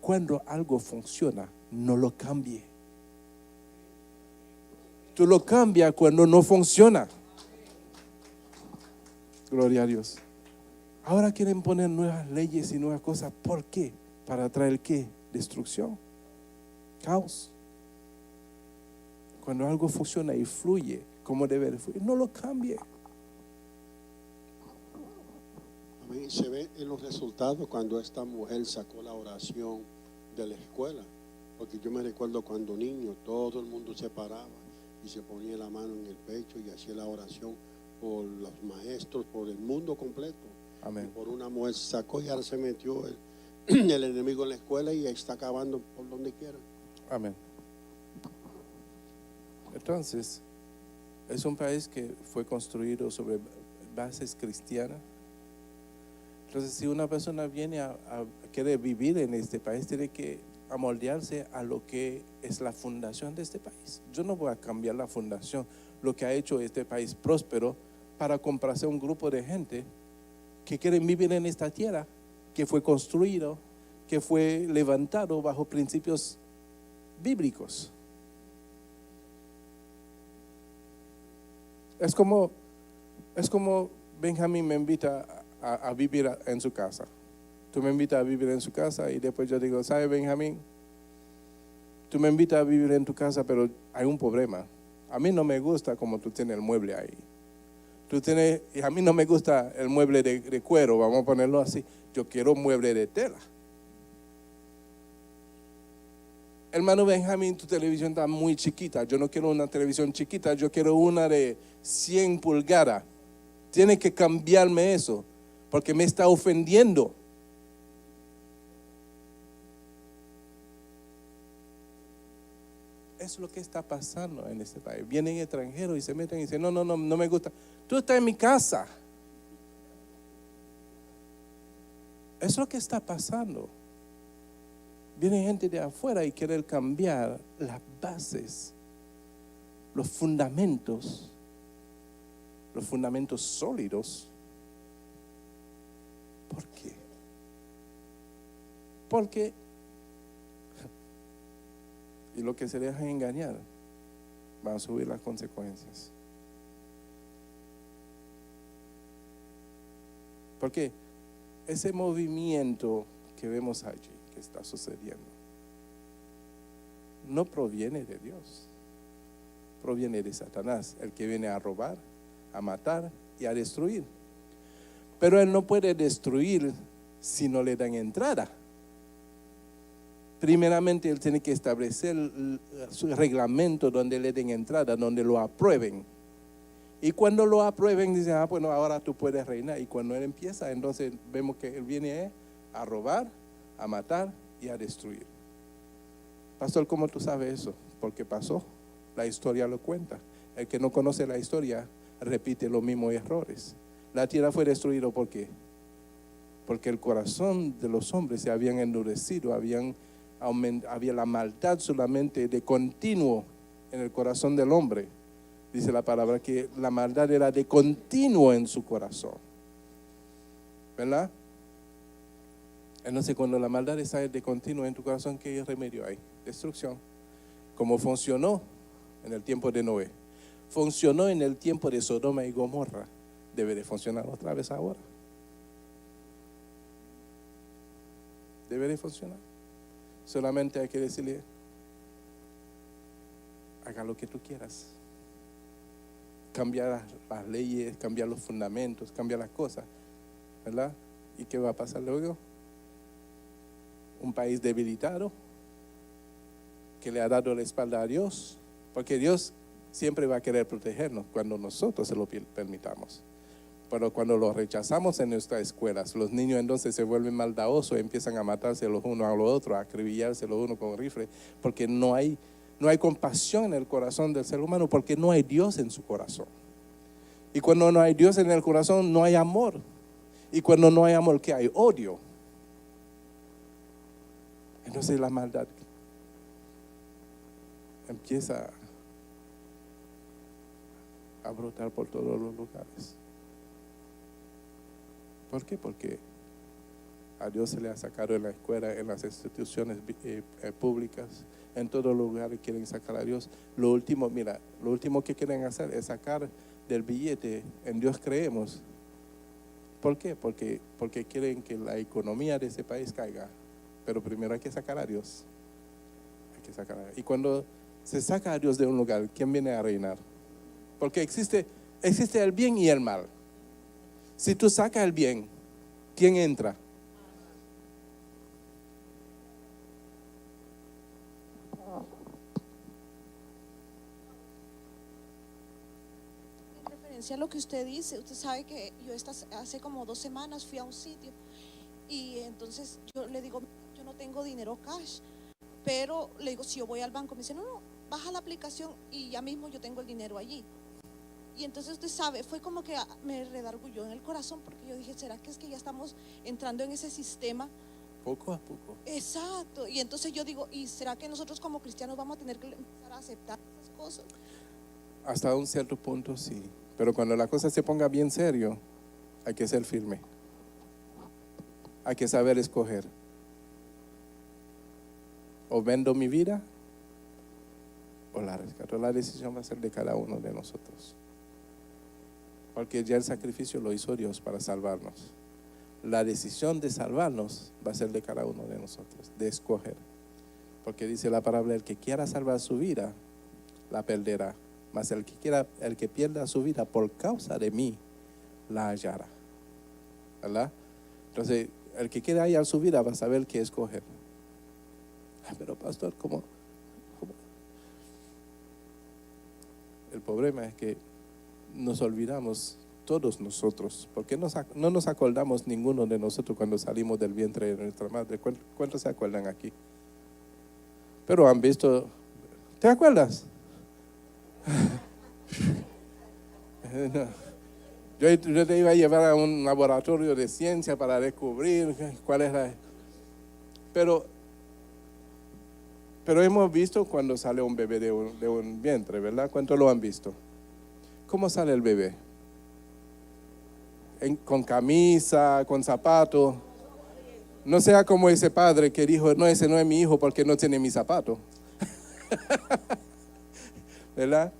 cuando algo funciona, no lo cambie. Tú lo cambias cuando no funciona. Gloria a Dios. Ahora quieren poner nuevas leyes y nuevas cosas. ¿Por qué? ¿Para traer qué? Destrucción, caos. Cuando algo funciona y fluye como debe de fluir, no lo cambie. Amén. Se ve en los resultados cuando esta mujer sacó la oración de la escuela. Porque yo me recuerdo cuando niño, todo el mundo se paraba y se ponía la mano en el pecho y hacía la oración por los maestros, por el mundo completo. Amén. Y por una mujer sacó y ahora se metió el enemigo en la escuela y ahí está acabando por donde quiera. Amén. Entonces, es un país que fue construido sobre bases cristianas. Entonces, si una persona viene a querer vivir en este país, tiene que amoldearse a lo que es la fundación de este país. Yo no voy a cambiar la fundación, lo que ha hecho este país próspero, para complacer a un grupo de gente que quieren vivir en esta tierra, que fue construido, que fue levantado bajo principios bíblicos. Es como Benjamín me invita a vivir en su casa. Tú me invitas a vivir en su casa y después yo digo, ¿sabes, Benjamín? Tú me invitas a vivir en tu casa, pero hay un problema. A mí no me gusta como tú tienes el mueble ahí. Y a mí no me gusta el mueble de cuero, vamos a ponerlo así. Yo quiero mueble de tela. Hermano Benjamín, tu televisión está muy chiquita. Yo no quiero una televisión chiquita, yo quiero una de 100 pulgadas. Tiene que cambiarme eso, porque me está ofendiendo. Es lo que está pasando en este país. Vienen extranjeros y se meten y dicen, no me gusta. Tú estás en mi casa. Es lo que está pasando. Viene gente de afuera y quiere cambiar las bases, los fundamentos sólidos. ¿Por qué? Porque, y lo que se deja engañar, van a subir las consecuencias. Porque ese movimiento que vemos allí, que está sucediendo, no proviene de Dios, proviene de Satanás, el que viene a robar, a matar y a destruir. Pero él no puede destruir si no le dan entrada. Primeramente él tiene que establecer su reglamento donde le den entrada, donde lo aprueben. Y cuando lo aprueben, dicen, bueno, ahora tú puedes reinar. Y cuando él empieza, entonces vemos que él viene a robar, a matar y a destruir. Pastor, ¿cómo tú sabes eso? Porque pasó, la historia lo cuenta. El que no conoce la historia repite los mismos errores. La tierra fue destruida, ¿por qué? Porque el corazón de los hombres se habían endurecido, había la maldad solamente de continuo en el corazón del hombre. Dice la palabra que la maldad era de continuo en su corazón. ¿Verdad? Entonces cuando la maldad está de continuo en tu corazón, ¿qué remedio hay? Destrucción. Como funcionó en el tiempo de Noé. Funcionó en el tiempo de Sodoma y Gomorra. Debe de funcionar otra vez ahora. Debe de funcionar. Solamente hay que decirle, haga lo que tú quieras. Cambiar las leyes, cambiar los fundamentos, cambiar las cosas, ¿verdad? ¿Y qué va a pasar luego? Un país debilitado, que le ha dado la espalda a Dios, porque Dios siempre va a querer protegernos cuando nosotros se lo permitamos. Pero cuando lo rechazamos en nuestras escuelas, los niños entonces se vuelven maldadosos, empiezan a matarse los unos a los otros, a acribillarse los unos con rifle, porque no hay compasión en el corazón del ser humano, porque no hay Dios en su corazón. Y cuando no hay Dios en el corazón, no hay amor. Y cuando no hay amor, ¿qué hay? Odio. Entonces la maldad empieza a brotar por todos los lugares. ¿Por qué? Porque a Dios se le ha sacado en la escuela, en las instituciones públicas, en todos los lugares quieren sacar a Dios. Lo último que quieren hacer es sacar del billete, en Dios creemos. ¿Por qué? Porque quieren que la economía de ese país caiga. Pero primero hay que sacar a Dios. Y cuando se saca a Dios de un lugar, ¿quién viene a reinar? Porque existe el bien y el mal. Si tú sacas el bien, ¿quién entra? En referencia a lo que usted dice, usted sabe que yo hace como 2 semanas fui a un sitio y entonces yo le digo, yo no tengo dinero cash, pero le digo, si yo voy al banco, me dice, no, baja la aplicación y ya mismo yo tengo el dinero allí. Y entonces usted sabe, fue como que me redargulló en el corazón, porque yo dije, ¿será que es que ya estamos entrando en ese sistema? Poco a poco. Exacto. Y entonces yo digo, ¿y será que nosotros como cristianos vamos a tener que empezar a aceptar esas cosas? Hasta un cierto punto sí. Pero cuando la cosa se ponga bien serio, hay que ser firme. Hay que saber escoger. O vendo mi vida o la rescato. La decisión va a ser de cada uno de nosotros. Porque ya el sacrificio lo hizo Dios para salvarnos. La decisión de salvarnos va a ser de cada uno de nosotros, de escoger. Porque dice la palabra, el que quiera salvar su vida, la perderá. Mas el que pierda su vida por causa de mí, la hallará. ¿Verdad? Entonces, el que quiera hallar su vida va a saber qué escoger. Pero pastor, ¿cómo? El problema es que nos olvidamos todos nosotros, porque no nos acordamos ninguno de nosotros cuando salimos del vientre de nuestra madre. ¿Cuántos se acuerdan aquí? Pero han visto, ¿te acuerdas? No. Yo te iba a llevar a un laboratorio de ciencia para descubrir cuál es la... Pero hemos visto cuando sale un bebé de un vientre, ¿verdad? ¿Cuántos lo han visto? ¿Cómo sale el bebé? Con camisa, con zapato. No sea como ese padre que dijo, no, ese no es mi hijo porque no tiene mi zapato. ¿Verdad?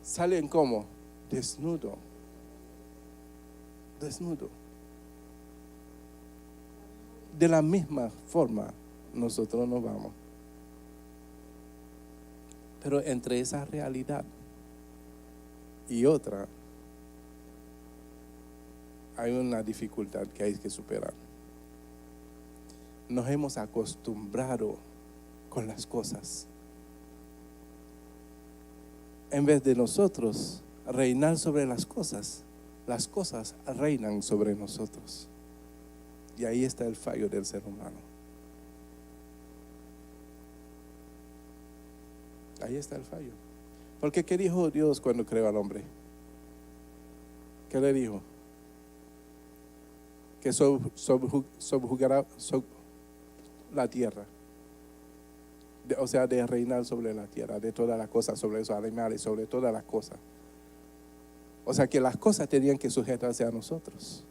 Salen como desnudo. Desnudo. De la misma forma nosotros nos vamos. Pero entre esa realidad y otra hay una dificultad que hay que superar. Nos hemos acostumbrado con las cosas. En vez de nosotros reinar sobre las cosas reinan sobre nosotros. Y ahí está el fallo del ser humano. Ahí está el fallo. Porque ¿qué dijo Dios cuando creó al hombre? ¿Qué le dijo? Que subjugará la tierra. O sea, de reinar sobre la tierra, de todas las cosas, sobre esos animales, sobre todas las cosas. O sea, que las cosas tenían que sujetarse a nosotros.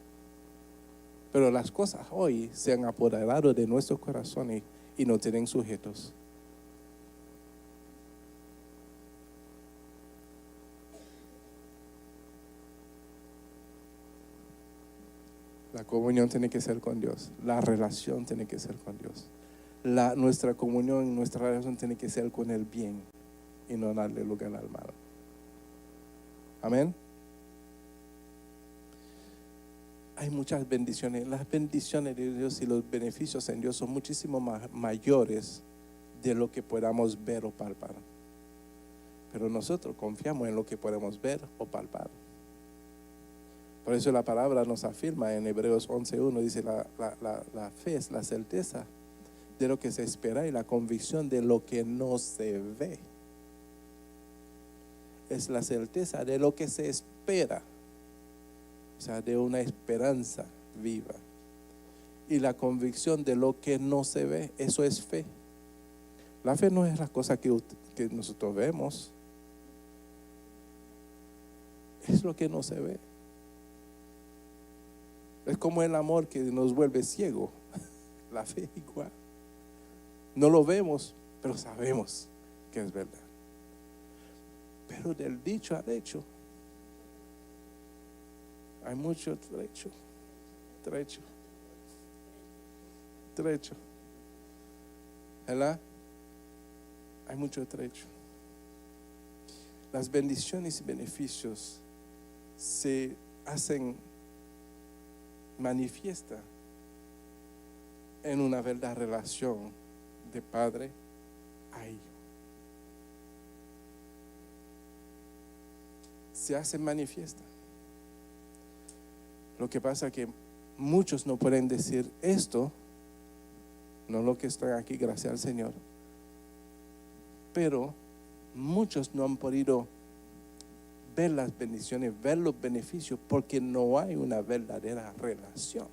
Pero las cosas hoy se han apoderado de nuestros corazones y no tienen sujetos. La comunión tiene que ser con Dios. La relación tiene que ser con Dios. Nuestra comunión, nuestra relación tiene que ser con el bien y no darle lugar al mal. Amén. Hay muchas bendiciones. Las bendiciones de Dios y los beneficios en Dios son muchísimo mayores de lo que podamos ver o palpar. Pero nosotros confiamos en lo que podemos ver o palpar. Por eso la palabra nos afirma en Hebreos 11:1, dice la fe es la certeza de lo que se espera y la convicción de lo que no se ve. Es la certeza de lo que se espera, o sea, de una esperanza viva. Y la convicción de lo que no se ve, eso es fe. La fe no es la cosa que nosotros vemos, es lo que no se ve. Es como el amor que nos vuelve ciego. La fe igual. No lo vemos, pero sabemos que es verdad. Pero del dicho al hecho, hay mucho trecho. ¿Verdad? Hay mucho trecho. Las bendiciones y beneficios se hacen manifiesta en una verdadera relación de padre a hijo. Se hace manifiesta. Lo que pasa es que muchos no pueden decir esto, no lo que están aquí, gracias al Señor, pero muchos no han podido ver las bendiciones, ver los beneficios, porque no hay una verdadera relación.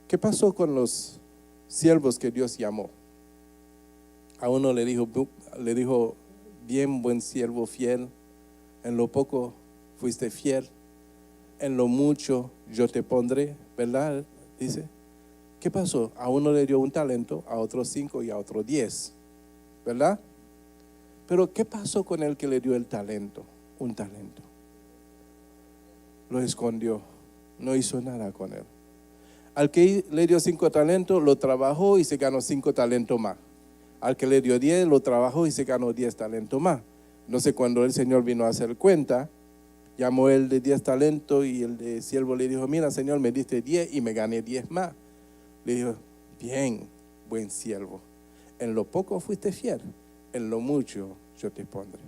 ¿Qué pasó con los siervos que Dios llamó? A uno le dijo, bien, buen siervo fiel, en lo poco fuiste fiel, en lo mucho yo te pondré, ¿verdad? Dice. ¿Qué pasó? A uno le dio un talento, a otro 5 y a otro 10. ¿Verdad? Pero ¿qué pasó con el que le dio el talento? Un talento. Lo escondió. No hizo nada con él. Al que le dio 5 talentos, lo trabajó y se ganó 5 talentos más. Al que le dio 10, lo trabajó y se ganó 10 talentos más. No sé, cuando el Señor vino a hacer cuenta, llamó el de 10 talentos y el de siervo le dijo, mira, Señor, me diste 10 y me gané 10 más. Le dijo, bien, buen siervo. En lo poco fuiste fiel, en lo mucho yo te pondré.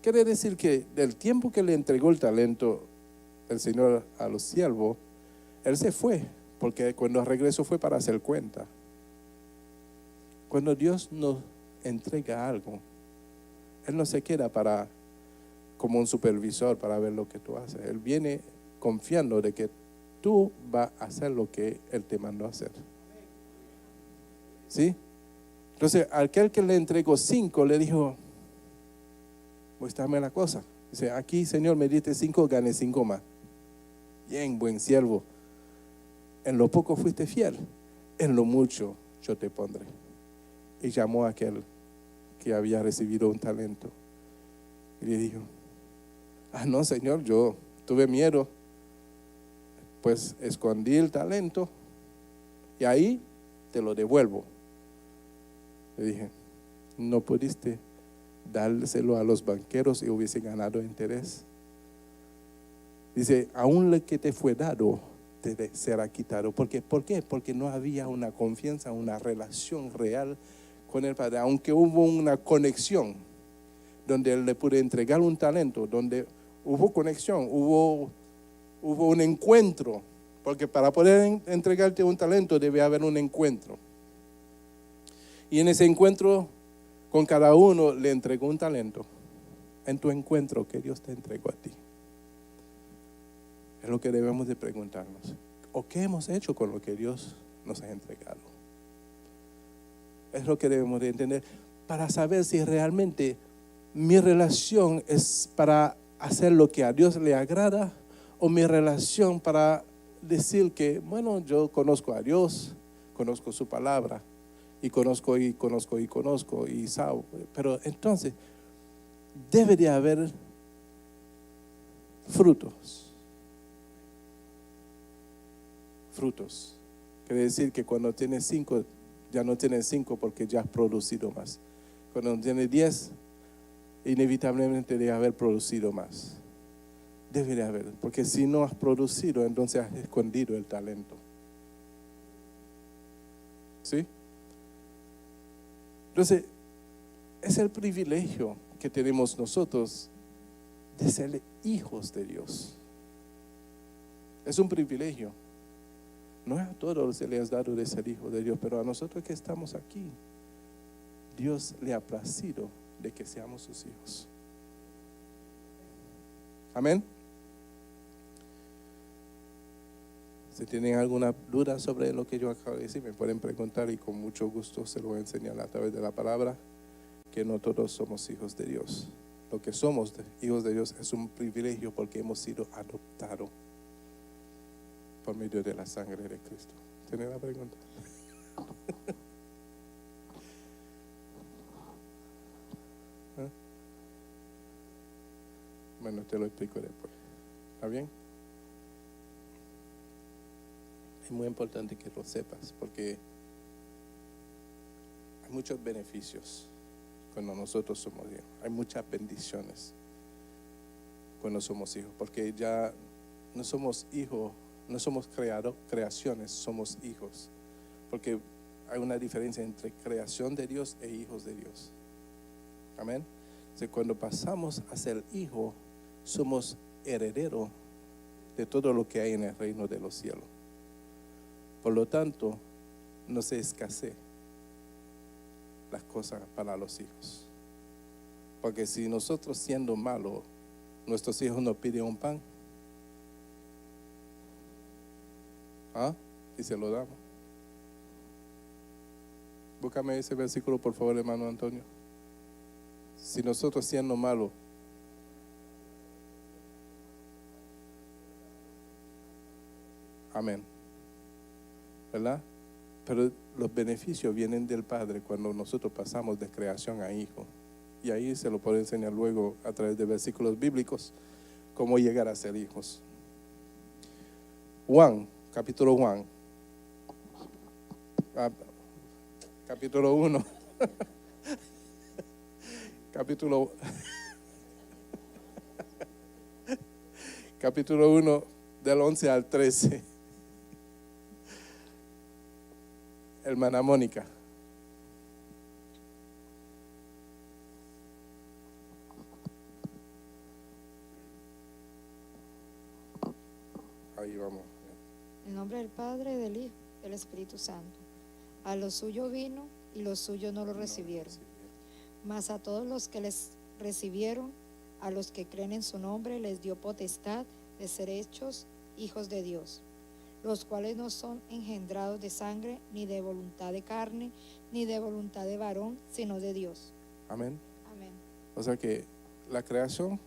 Quiere decir que del tiempo que le entregó el talento el Señor a los siervos, él se fue, porque cuando regresó fue para hacer cuenta. Cuando Dios nos entrega algo, Él no se queda como un supervisor para ver lo que tú haces. Él viene confiando de que tú vas a hacer lo que Él te mandó a hacer. ¿Sí? Entonces, aquel que le entregó 5 le dijo, muéstrame la cosa. Dice, aquí, Señor, me diste 5, gané 5 más. Bien, buen siervo. En lo poco fuiste fiel, en lo mucho yo te pondré. Y llamó a aquel que había recibido un talento. Y le dijo, no, Señor, yo tuve miedo, pues escondí el talento y ahí te lo devuelvo. Le dije, ¿no pudiste dárselo a los banqueros y hubiese ganado interés? Dice, aún lo que te fue dado te será quitado. ¿Por qué? Porque no había una confianza, una relación real con el Padre. Aunque hubo una conexión, donde Él le pudo entregar un talento, donde hubo conexión, hubo un encuentro. Porque para poder entregarte un talento debe haber un encuentro. Y en ese encuentro con cada uno le entregó un talento. En tu encuentro que Dios te entregó a ti. Es lo que debemos de preguntarnos. ¿O qué hemos hecho con lo que Dios nos ha entregado? Es lo que debemos de entender para saber si realmente mi relación es para hacer lo que a Dios le agrada o mi relación para decir que, bueno, yo conozco a Dios, conozco su palabra y conozco y sabo. Pero entonces debe de haber frutos. Frutos. Quiere decir que cuando tienes 5, ya no tienes 5 porque ya has producido más. Cuando tienes 10, inevitablemente debe haber producido más. Debe de haber, porque si no has producido, entonces has escondido el talento. ¿Sí? Entonces, es el privilegio que tenemos nosotros de ser hijos de Dios. Es un privilegio. No a todos se les ha dado de ser hijo de Dios, pero a nosotros que estamos aquí, Dios le ha placido de que seamos sus hijos. Amén. Si tienen alguna duda sobre lo que yo acabo de decir, me pueden preguntar y con mucho gusto se lo voy a enseñar a través de la palabra, que no todos somos hijos de Dios. Lo que somos hijos de Dios es un privilegio porque hemos sido adoptados por medio de la sangre de Cristo. ¿Tienen la pregunta? ¿Eh? Bueno, te lo explico después. ¿Está bien? Es muy importante que lo sepas porque hay muchos beneficios cuando nosotros somos hijos. Hay muchas bendiciones cuando somos hijos, porque ya no somos hijos, no somos creaciones, somos hijos. Porque hay una diferencia entre creación de Dios e hijos de Dios. Amén. Entonces, cuando pasamos a ser hijo, somos herederos de todo lo que hay en el reino de los cielos. Por lo tanto, no se escasee las cosas para los hijos. Porque si nosotros siendo malos, nuestros hijos nos piden un pan, y se lo damos. Búscame ese versículo, por favor, hermano Antonio. Si nosotros siendo malos, amén, ¿verdad? Pero los beneficios vienen del Padre cuando nosotros pasamos de creación a hijo. Y ahí se lo puedo enseñar luego a través de versículos bíblicos cómo llegar a ser hijos. Juan, capítulo 1. Capítulo 1. Capítulo 1 del 11 al 13. Hermana Mónica. Ahí vamos. En nombre del Padre, del Hijo, del Espíritu Santo. A los suyos vino y los suyos no lo recibieron. Mas a todos los que les recibieron, a los que creen en su nombre, les dio potestad de ser hechos hijos de Dios, los cuales no son engendrados de sangre, ni de voluntad de carne, ni de voluntad de varón, sino de Dios. Amén. Amén. O sea que la creación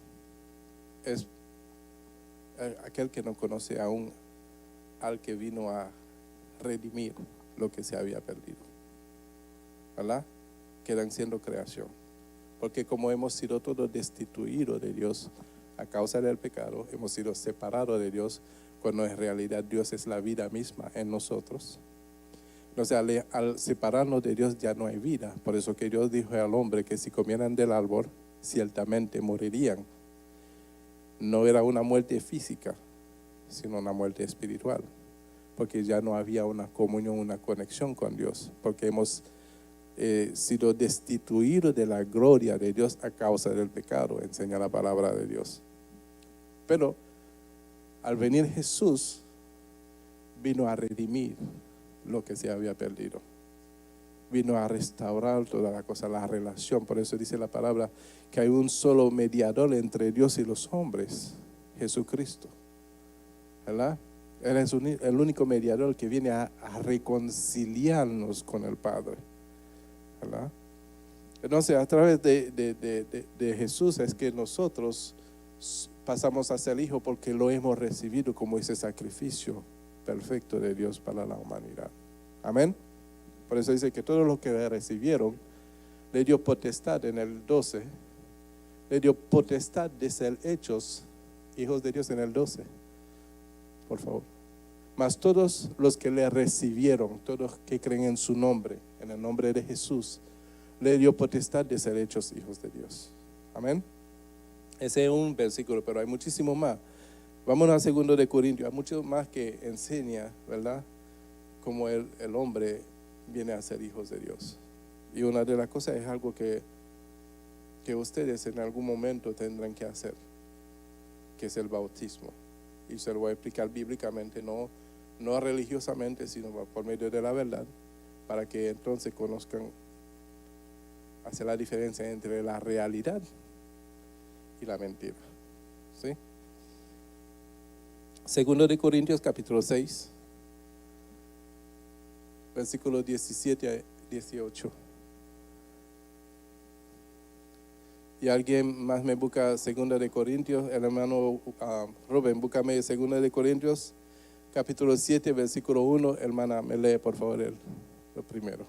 es aquel que no conoce aún al que vino a redimir lo que se había perdido. ¿Verdad? Quedan siendo creación. Porque como hemos sido todos destituidos de Dios a causa del pecado, hemos sido separados de Dios, cuando en realidad Dios es la vida misma en nosotros. Entonces al separarnos de Dios ya no hay vida. Por eso que Dios dijo al hombre que si comieran del árbol, ciertamente morirían. No era una muerte física, sino una muerte espiritual. Porque ya no había una comunión, una conexión con Dios. Porque hemos sido destituidos de la gloria de Dios a causa del pecado, enseña la palabra de Dios. Pero al venir Jesús, vino a redimir lo que se había perdido. Vino a restaurar toda la cosa, la relación. Por eso dice la palabra que hay un solo mediador entre Dios y los hombres, Jesucristo. ¿Verdad? Él es el único mediador que viene a reconciliarnos con el Padre. ¿Verdad? Entonces, a través de Jesús es que nosotros pasamos a ser hijos, porque lo hemos recibido como ese sacrificio perfecto de Dios para la humanidad. Amén. Por eso dice que todos los que le recibieron, le dio potestad en el 12, le dio potestad de ser hechos hijos de Dios en el 12. Por favor. Mas todos los que le recibieron, todos que creen en su nombre, en el nombre de Jesús, le dio potestad de ser hechos hijos de Dios. Amén. Ese es un versículo, pero hay muchísimo más. Vámonos a 2 de Corintios. Hay mucho más que enseña, ¿verdad?, cómo el hombre viene a ser hijos de Dios. Y una de las cosas es algo que ustedes en algún momento tendrán que hacer, que es el bautismo. Y se lo voy a explicar bíblicamente, no religiosamente, sino por medio de la verdad, para que entonces conozcan, hacer la diferencia entre la realidad y la mentira. ¿Sí? 2 de Corintios capítulo 6, versículos 17 a 18. Y alguien más me busca 2 de Corintios, el hermano Rubén, búscame 2 de Corintios, capítulo 7, versículo 1, hermana, me lee por favor lo primero.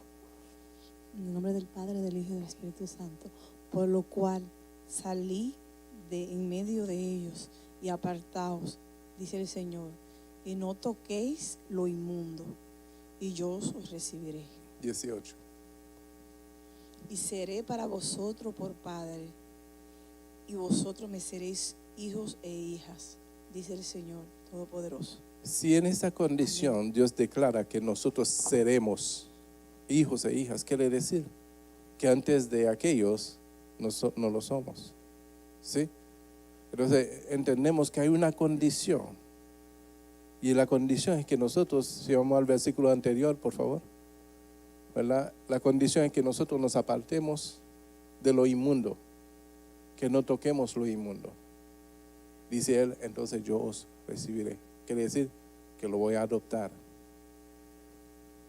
En el nombre del Padre, del Hijo y del Espíritu Santo, por lo cual salí de en medio de ellos y apartaos, dice el Señor, y no toquéis lo inmundo, y yo os recibiré. 18. Y seré para vosotros por Padre, y vosotros me seréis hijos e hijas, dice el Señor Todopoderoso. Si en esa condición Amén. Dios declara que nosotros seremos hijos e hijas, quiere decir que antes de aquellos no lo somos. ¿Sí? Entonces entendemos que hay una condición, y la condición es que nosotros, si vamos al versículo anterior, por favor, ¿verdad? La condición es que nosotros nos apartemos de lo inmundo, que no toquemos lo inmundo. Dice él, entonces yo os recibiré. Quiere decir que lo voy a adoptar.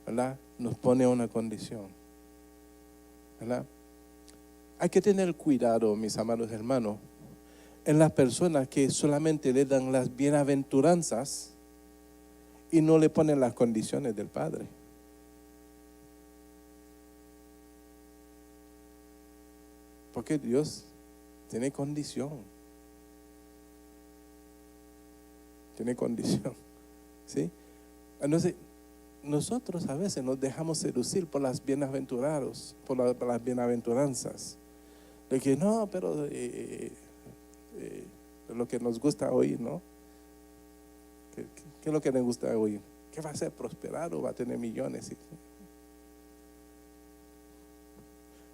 ¿Verdad? Nos pone una condición. ¿Verdad? Hay que tener cuidado, mis amados hermanos, en las personas que solamente le dan las bienaventuranzas y no le ponen las condiciones del Padre. Porque Dios tiene condición. Tiene condición. ¿Sí? Entonces, nosotros a veces nos dejamos seducir por las bienaventurados, por las bienaventuranzas. De que no, pero lo que nos gusta oír, ¿no? ¿Qué es lo que nos gusta oír? ¿Que va a ser prosperado? ¿Va a tener millones?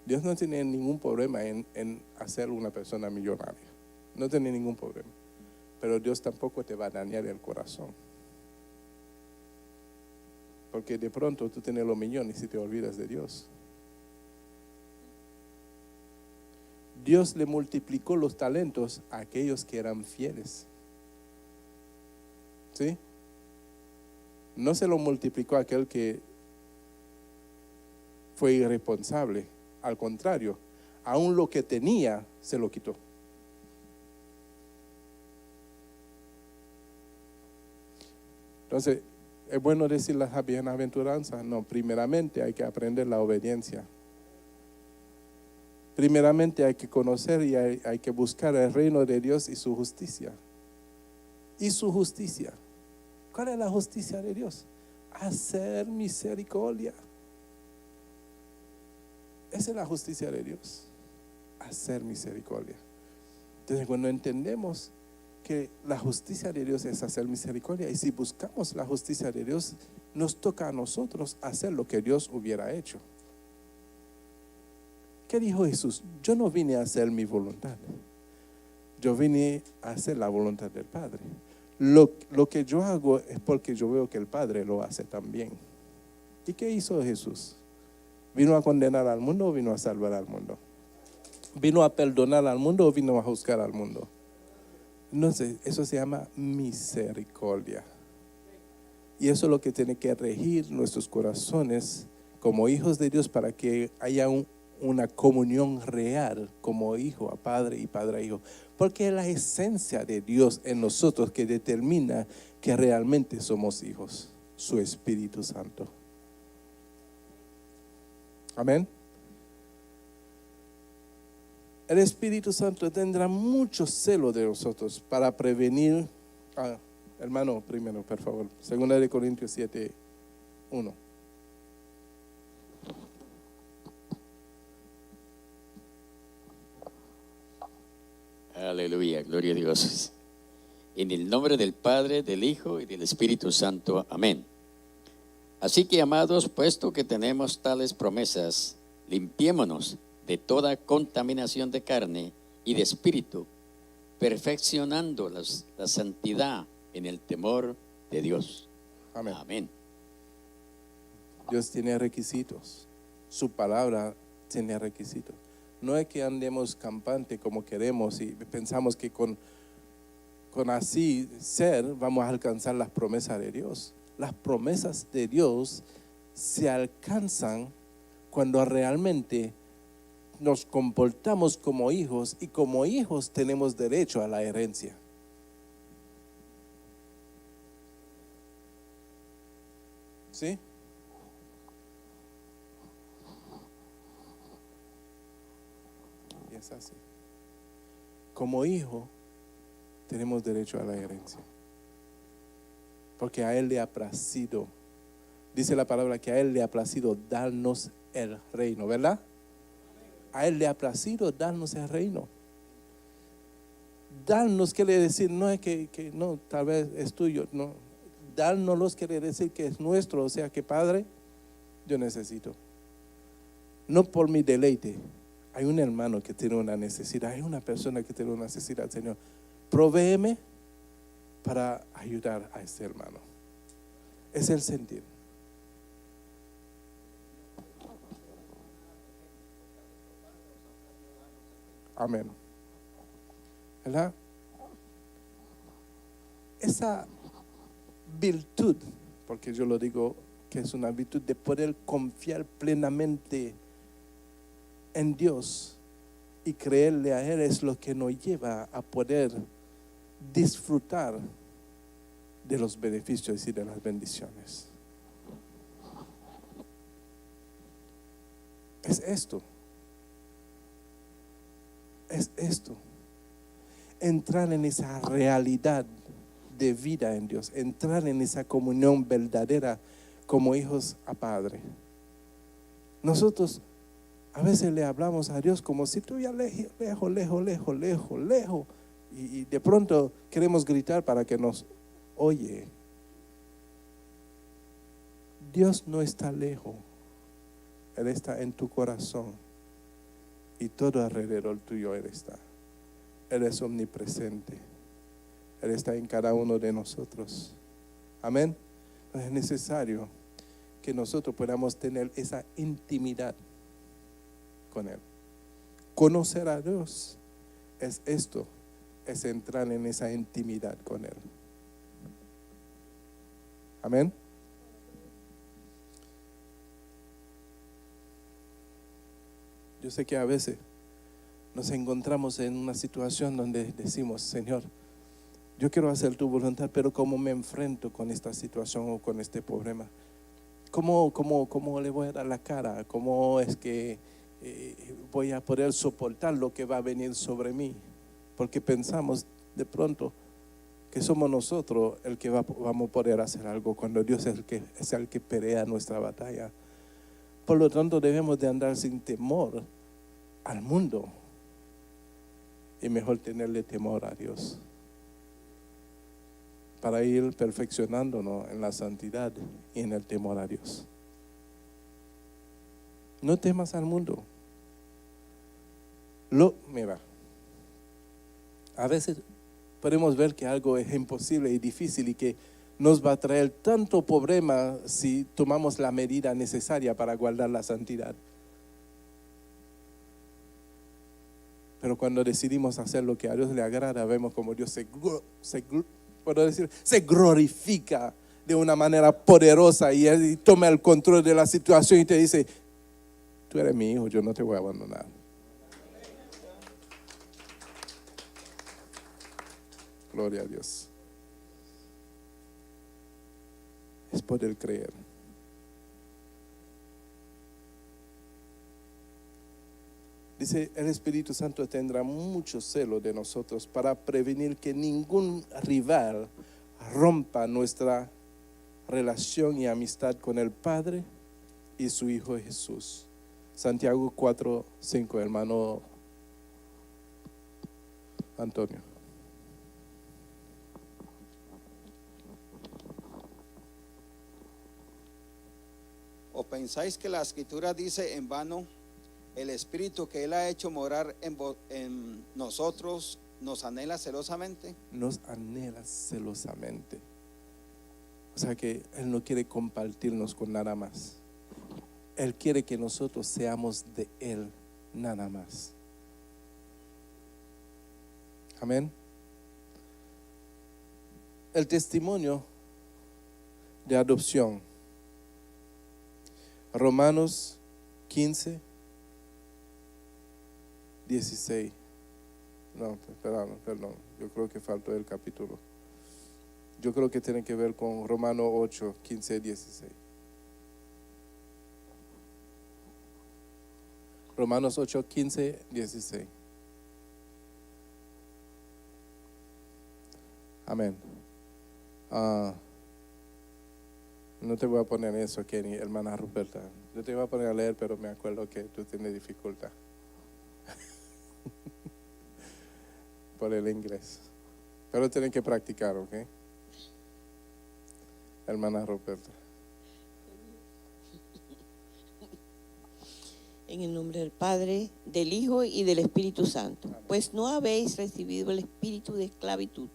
Dios no tiene ningún problema en hacer una persona millonaria. No tiene ningún problema. Pero Dios tampoco te va a dañar el corazón. Porque de pronto tú tienes los millones y te olvidas de Dios. Dios le multiplicó los talentos a aquellos que eran fieles. ¿Sí? No se lo multiplicó a aquel que fue irresponsable. Al contrario, aún lo que tenía se lo quitó. Entonces, ¿es bueno decir las bienaventuranzas? No, primeramente hay que aprender la obediencia. Primeramente hay que conocer y hay que buscar el reino de Dios y su justicia. Y su justicia. ¿Cuál es la justicia de Dios? Hacer misericordia. Esa es la justicia de Dios. Hacer misericordia. Entonces, cuando entendemos que la justicia de Dios es hacer misericordia, y si buscamos la justicia de Dios, nos toca a nosotros hacer lo que Dios hubiera hecho. ¿Qué dijo Jesús? Yo no vine a hacer mi voluntad. Yo vine a hacer la voluntad del Padre. Lo que yo hago es porque yo veo que el Padre lo hace también. ¿Y qué hizo Jesús? ¿Vino a condenar al mundo o vino a salvar al mundo? ¿Vino a perdonar al mundo o vino a juzgar al mundo? No sé, eso se llama misericordia. Y eso es lo que tiene que regir nuestros corazones como hijos de Dios, para que haya una comunión real como hijo a padre y padre a hijo. Porque es la esencia de Dios en nosotros que determina que realmente somos hijos. Su Espíritu Santo. Amén. El Espíritu Santo tendrá mucho celo de nosotros para prevenir. Hermano, primero, por favor. 2 Corintios 7, 1. Aleluya, gloria a Dios. En el nombre del Padre, del Hijo y del Espíritu Santo. Amén. Así que, amados, puesto que tenemos tales promesas, limpiémonos de toda contaminación de carne y de espíritu, perfeccionando la santidad en el temor de Dios. Amén. Amén. Dios tiene requisitos. Su palabra tiene requisitos. No es que andemos campante como queremos y pensamos que con así ser vamos a alcanzar las promesas de Dios. Las promesas de Dios se alcanzan cuando realmente nos comportamos como hijos, y como hijos tenemos derecho a la herencia. ¿Sí? Y es así. Como hijo tenemos derecho a la herencia. Porque a Él le ha placido, dice la palabra que a Él le ha placido darnos el reino, ¿verdad? A Él le ha placido darnos el reino. Darnos quiere decir, no es que no, tal vez es tuyo, no. Darnos quiere decir que es nuestro, o sea que Padre, yo necesito. No por mi deleite. Hay un hermano que tiene una necesidad, hay una persona que tiene una necesidad, Señor. Provéeme para ayudar a este hermano. Es el sentir. Amén. ¿Verdad? Esa virtud, porque yo lo digo que es una virtud de poder confiar plenamente en Dios y creerle a Él, es lo que nos lleva a poder disfrutar de los beneficios y de las bendiciones. Es esto. Es esto. Entrar en esa realidad de vida en Dios. Entrar en esa comunión verdadera como hijos a Padre. Nosotros a veces le hablamos a Dios como si estuviera lejos. Y de pronto queremos gritar para que nos oye. Dios no está lejos. Él está en tu corazón. Y todo alrededor tuyo Él está. Él es omnipresente. Él está en cada uno de nosotros. Amén. Es necesario que nosotros podamos tener esa intimidad con Él. Conocer a Dios es esto, es entrar en esa intimidad con Él. Amén. Yo sé que a veces nos encontramos en una situación donde decimos, Señor, yo quiero hacer tu voluntad, pero ¿cómo me enfrento con esta situación o con este problema? ¿Cómo le voy a dar la cara? ¿Cómo es que voy a poder soportar lo que va a venir sobre mí? Porque pensamos de pronto que somos nosotros el que vamos a poder hacer algo, cuando Dios es el que pelea nuestra batalla. Por lo tanto, debemos de andar sin temor al mundo y mejor tenerle temor a Dios, para ir perfeccionándonos en la santidad y en el temor a Dios. No temas al mundo. Mira, a veces podemos ver que algo es imposible y difícil y que nos va a traer tanto problema si tomamos la medida necesaria para guardar la santidad. Pero cuando decidimos hacer lo que a Dios le agrada, vemos como Dios se glorifica de una manera poderosa y Él toma el control de la situación y te dice, tú eres mi hijo, yo no te voy a abandonar. Gloria a Dios. Es poder creer. Dice, el Espíritu Santo tendrá mucho celo de nosotros para prevenir que ningún rival rompa nuestra relación y amistad con el Padre y su Hijo Jesús. Santiago 4:5, hermano Antonio. ¿O pensáis que la Escritura dice en vano, el Espíritu que Él ha hecho morar en nosotros nos anhela celosamente? Nos anhela celosamente. O sea que Él no quiere compartirnos con nada más. Él quiere que nosotros seamos de Él nada más. Amén. El testimonio de adopción. Romanos 15, 16. No, perdón. Yo creo que faltó el capítulo. Yo creo que tiene que ver con Romanos 8, 15, 16. Romanos 8, 15, 16. Amén. No te voy a poner eso, Kenny, hermana Ruperta. Yo te voy a poner a leer, pero me acuerdo que tú tienes dificultad por el inglés. Pero tienen que practicar, ¿ok? Hermana Ruperta. En el nombre del Padre, del Hijo y del Espíritu Santo. Amén. Pues no habéis recibido el espíritu de esclavitud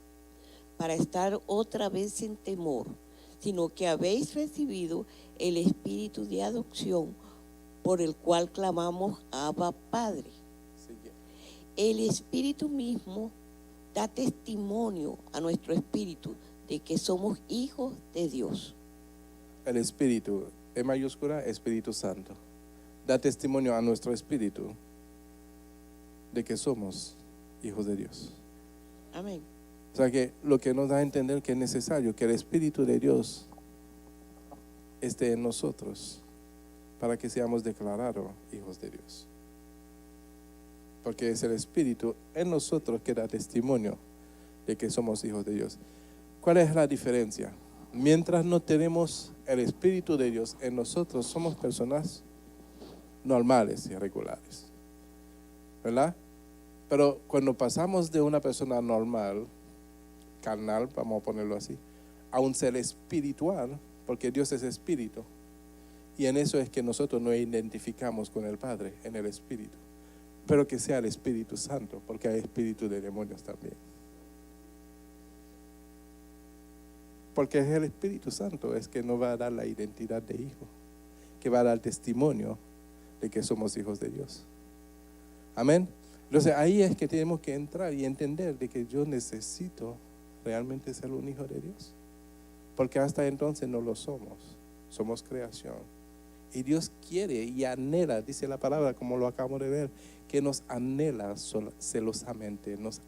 para estar otra vez en temor, sino que habéis recibido el espíritu de adopción, por el cual clamamos Abba, Padre. El Espíritu mismo da testimonio a nuestro espíritu de que somos hijos de Dios. El Espíritu, en mayúscula, Espíritu Santo, da testimonio a nuestro espíritu de que somos hijos de Dios. Amén. O sea que lo que nos da a entender que es necesario que el Espíritu de Dios esté en nosotros para que seamos declarados hijos de Dios. Porque es el Espíritu en nosotros que da testimonio de que somos hijos de Dios. ¿Cuál es la diferencia? Mientras no tenemos el Espíritu de Dios en nosotros, somos personas normales y regulares, ¿verdad? Pero cuando pasamos de una persona normal, carnal, vamos a ponerlo así, a un ser espiritual, porque Dios es espíritu, y en eso es que nosotros nos identificamos con el Padre, en el Espíritu, pero que sea el Espíritu Santo, porque hay espíritu de demonios también. Porque es el Espíritu Santo es que nos va a dar la identidad de hijo, que va a dar testimonio de que somos hijos de Dios. Amén. Entonces ahí es que tenemos que entrar y entender de que yo necesito realmente ser un hijo de Dios. Porque hasta entonces no lo somos. Somos creación. Y Dios quiere y anhela, dice la palabra como lo acabamos de ver, que nos anhela celosamente, nos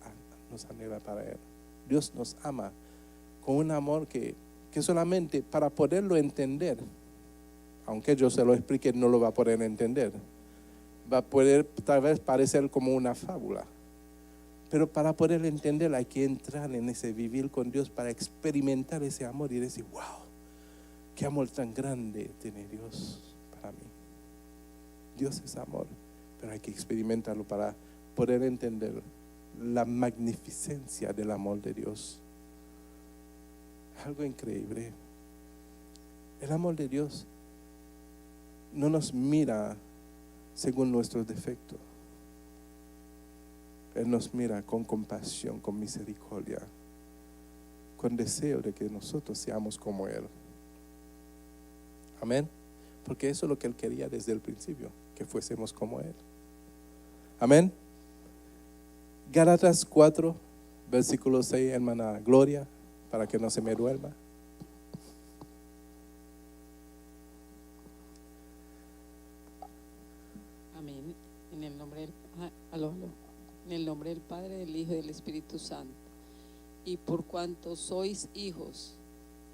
anhela para Él. Dios nos ama con un amor que solamente para poderlo entender, aunque yo se lo explique, no lo va a poder entender. Va a poder tal vez parecer como una fábula. Pero para poder entender hay que entrar en ese vivir con Dios para experimentar ese amor y decir, wow, qué amor tan grande tiene Dios para mí. Dios es amor, pero hay que experimentarlo para poder entender la magnificencia del amor de Dios. Algo increíble. El amor de Dios no nos mira según nuestros defectos. Él nos mira con compasión, con misericordia, con deseo de que nosotros seamos como Él. Amén. Porque eso es lo que Él quería desde el principio, que fuésemos como Él. Amén. Gálatas 4, versículo 6, hermana Gloria, para que no se me duerma. Amén. En el nombre del, aló. En el nombre del Padre, del Hijo y del Espíritu Santo. Y por cuanto sois hijos,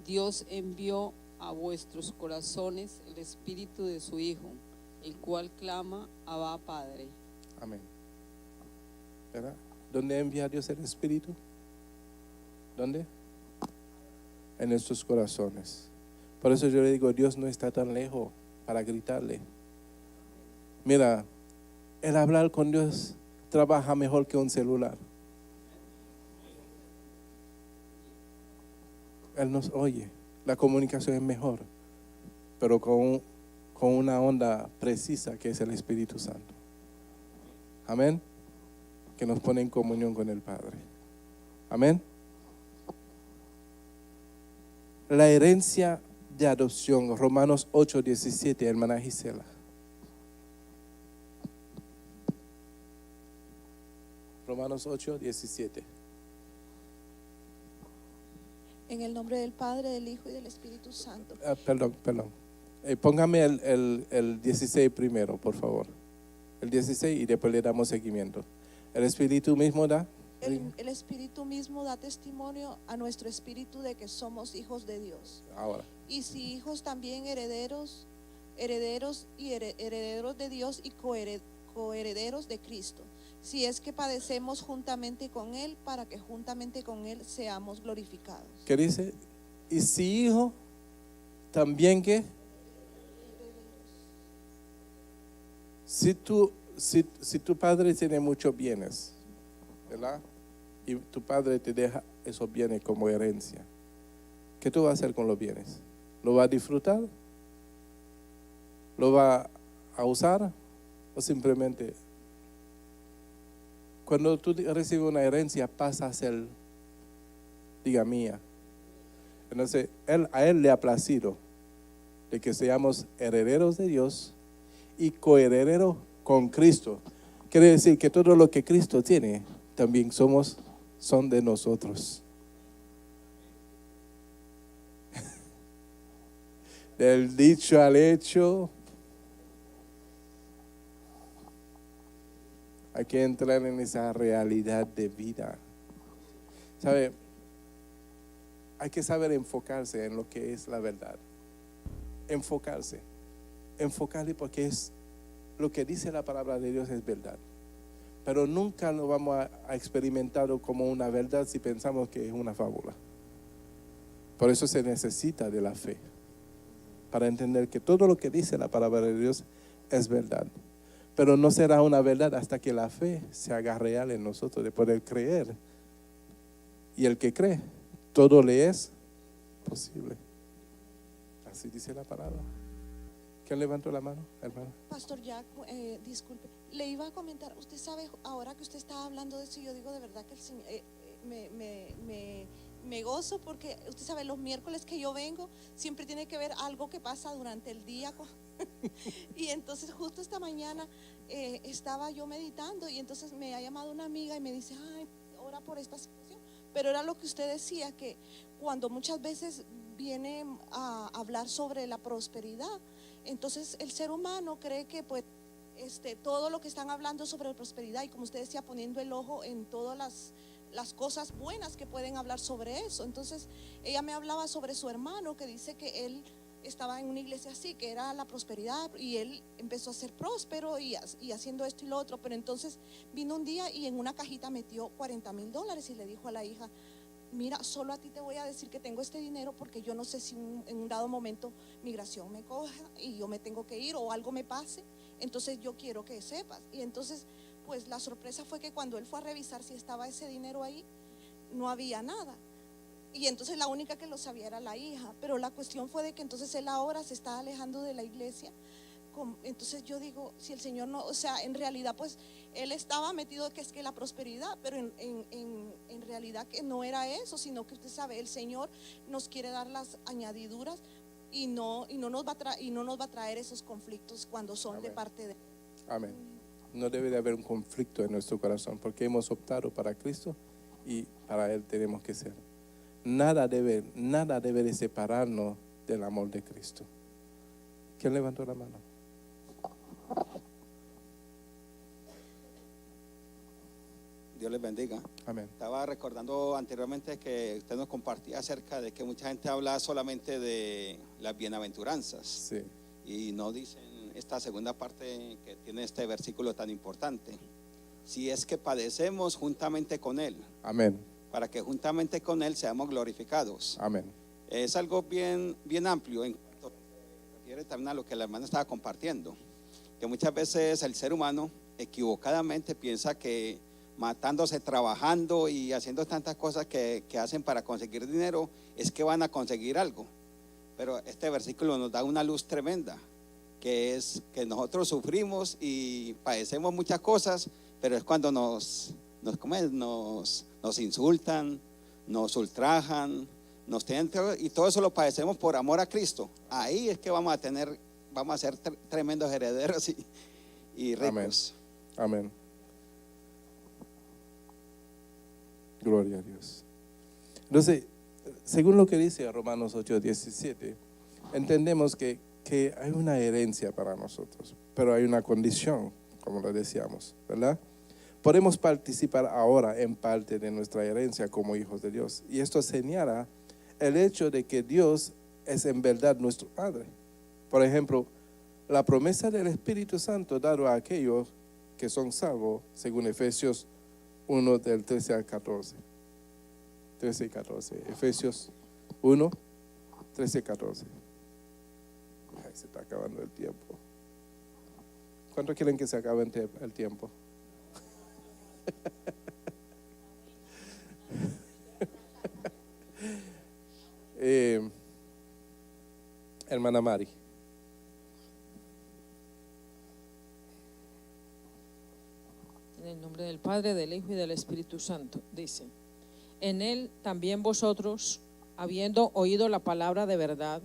Dios envió a vuestros corazones el Espíritu de su Hijo, el cual clama, Abba, Padre. Amén. ¿Verdad? ¿Dónde envía Dios el Espíritu? ¿Dónde? En nuestros corazones. Por eso yo le digo, Dios no está tan lejos para gritarle. Mira, el hablar con Dios trabaja mejor que un celular. Él nos oye. La comunicación es mejor, pero con una onda precisa que es el Espíritu Santo. Amén. Que nos pone en comunión con el Padre. Amén. La herencia de adopción, Romanos 8:17, hermana Gisela. Romanos 8:17. En el nombre del Padre, del Hijo y del Espíritu Santo. Perdón. Póngame el 16 primero, por favor. El 16 y después le damos seguimiento. El Espíritu mismo da. El Espíritu mismo da testimonio a nuestro espíritu de que somos hijos de Dios. Ahora. Y si hijos, también herederos de Dios y coherederos de Cristo. Si es que padecemos juntamente con Él, para que juntamente con Él seamos glorificados. ¿Qué dice? Y si hijo, también que si tu padre tiene muchos bienes, ¿verdad? Y tu padre te deja esos bienes como herencia, ¿qué tú vas a hacer con los bienes? ¿Lo vas a disfrutar? ¿Lo vas a usar? ¿O simplemente cuando tú recibes una herencia pasa a ser, diga, mía? Entonces a él le ha placido de que seamos herederos de Dios y coherederos con Cristo. Quiere decir que todo lo que Cristo tiene también son de nosotros. Del dicho al hecho, hay que entrar en esa realidad de vida. ¿Sabe? Hay que saber enfocarse en lo que es la verdad. Enfocarse porque es lo que dice la palabra de Dios es verdad. Pero nunca lo vamos a experimentar como una verdad si pensamos que es una fábula. Por eso se necesita de la fe, para entender que todo lo que dice la palabra de Dios es verdad. Pero no será una verdad hasta que la fe se haga real en nosotros, de poder creer. Y el que cree, todo le es posible. Así dice la palabra. ¿Quién levantó la mano, hermano? Pastor Jack, disculpe, le iba a comentar, usted sabe, ahora que usted estaba hablando de eso, yo digo de verdad que el Señor me gozo porque usted sabe, los miércoles que yo vengo siempre tiene que ver algo que pasa durante el día. Y entonces justo esta mañana estaba yo meditando y entonces me ha llamado una amiga y me dice, ay, ora por esta situación. Pero era lo que usted decía, que cuando muchas veces viene a hablar sobre la prosperidad, entonces el ser humano cree que pues todo lo que están hablando sobre la prosperidad, y como usted decía, poniendo el ojo en todas las cosas buenas que pueden hablar sobre eso. Entonces ella me hablaba sobre su hermano, que dice que él estaba en una iglesia así, que era la prosperidad, y él empezó a ser próspero y haciendo esto y lo otro, pero entonces vino un día y en una cajita metió $40,000 y le dijo a la hija, mira, solo a ti te voy a decir que tengo este dinero porque yo no sé si en un dado momento migración me coja y yo me tengo que ir o algo me pase, entonces yo quiero que sepas. Y entonces pues la sorpresa fue que cuando él fue a revisar si estaba ese dinero ahí, no había nada. Y entonces la única que lo sabía era la hija. Pero la cuestión fue de que entonces él ahora se está alejando de la iglesia. Entonces yo digo, si el Señor no, o sea, en realidad pues él estaba metido que es que la prosperidad, pero en realidad que no era eso, sino que usted sabe, el Señor nos quiere dar las añadiduras y no nos va a traer esos conflictos cuando son Amén. de parte de. Amén. No debe de haber un conflicto en nuestro corazón porque hemos optado para Cristo y para Él tenemos que ser. Nada debe de separarnos del amor de Cristo. ¿Quién levantó la mano? Dios les bendiga. Amén. Estaba recordando anteriormente que usted nos compartía acerca de que mucha gente habla solamente de las bienaventuranzas. Sí. Y no dicen esta segunda parte que tiene este versículo tan importante. Si es que padecemos juntamente con Él. Amén. Para que juntamente con Él seamos glorificados. Amén. Es algo bien amplio en cuanto se refiere también a lo que la hermana estaba compartiendo. Que muchas veces el ser humano equivocadamente piensa que matándose, trabajando y haciendo tantas cosas que hacen para conseguir dinero, es que van a conseguir algo. Pero este versículo nos da una luz tremenda, que es que nosotros sufrimos y padecemos muchas cosas, pero es cuando nos insultan, nos ultrajan, nos tienen, y todo eso lo padecemos por amor a Cristo. Ahí es que vamos a ser tremendos herederos y ricos. Amén. Amén. Gloria a Dios. Entonces, según lo que dice Romanos 8:17, entendemos que hay una herencia para nosotros, pero hay una condición, como lo decíamos, ¿verdad? Podemos participar ahora en parte de nuestra herencia como hijos de Dios. Y esto señala el hecho de que Dios es en verdad nuestro Padre. Por ejemplo, la promesa del Espíritu Santo dado a aquellos que son salvos, según Efesios 1 del 13 al 14. 13 y 14. Efesios 1, 13 y 14. Ay, se está acabando el tiempo. ¿Cuánto quieren que se acabe el tiempo? Hermana Mari. En el nombre del Padre, del Hijo y del Espíritu Santo, dice: en él también vosotros, habiendo oído la palabra de verdad,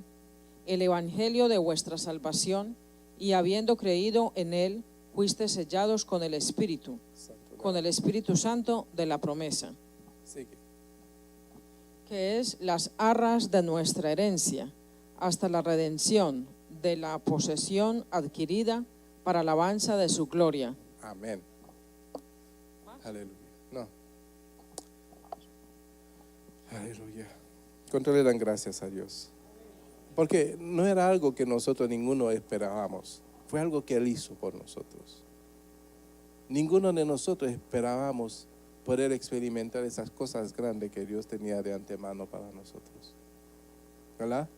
el evangelio de vuestra salvación, y habiendo creído en él, fuiste sellados con el Espíritu Santo de la promesa, que es las arras de nuestra herencia, hasta la redención de la posesión adquirida para alabanza de su gloria. Amén. Aleluya. No. Aleluya. ¿Cuánto le dan gracias a Dios? Porque no era algo que nosotros ninguno esperábamos. Fue algo que Él hizo por nosotros. Ninguno de nosotros esperábamos poder experimentar esas cosas grandes que Dios tenía de antemano para nosotros. ¿Verdad?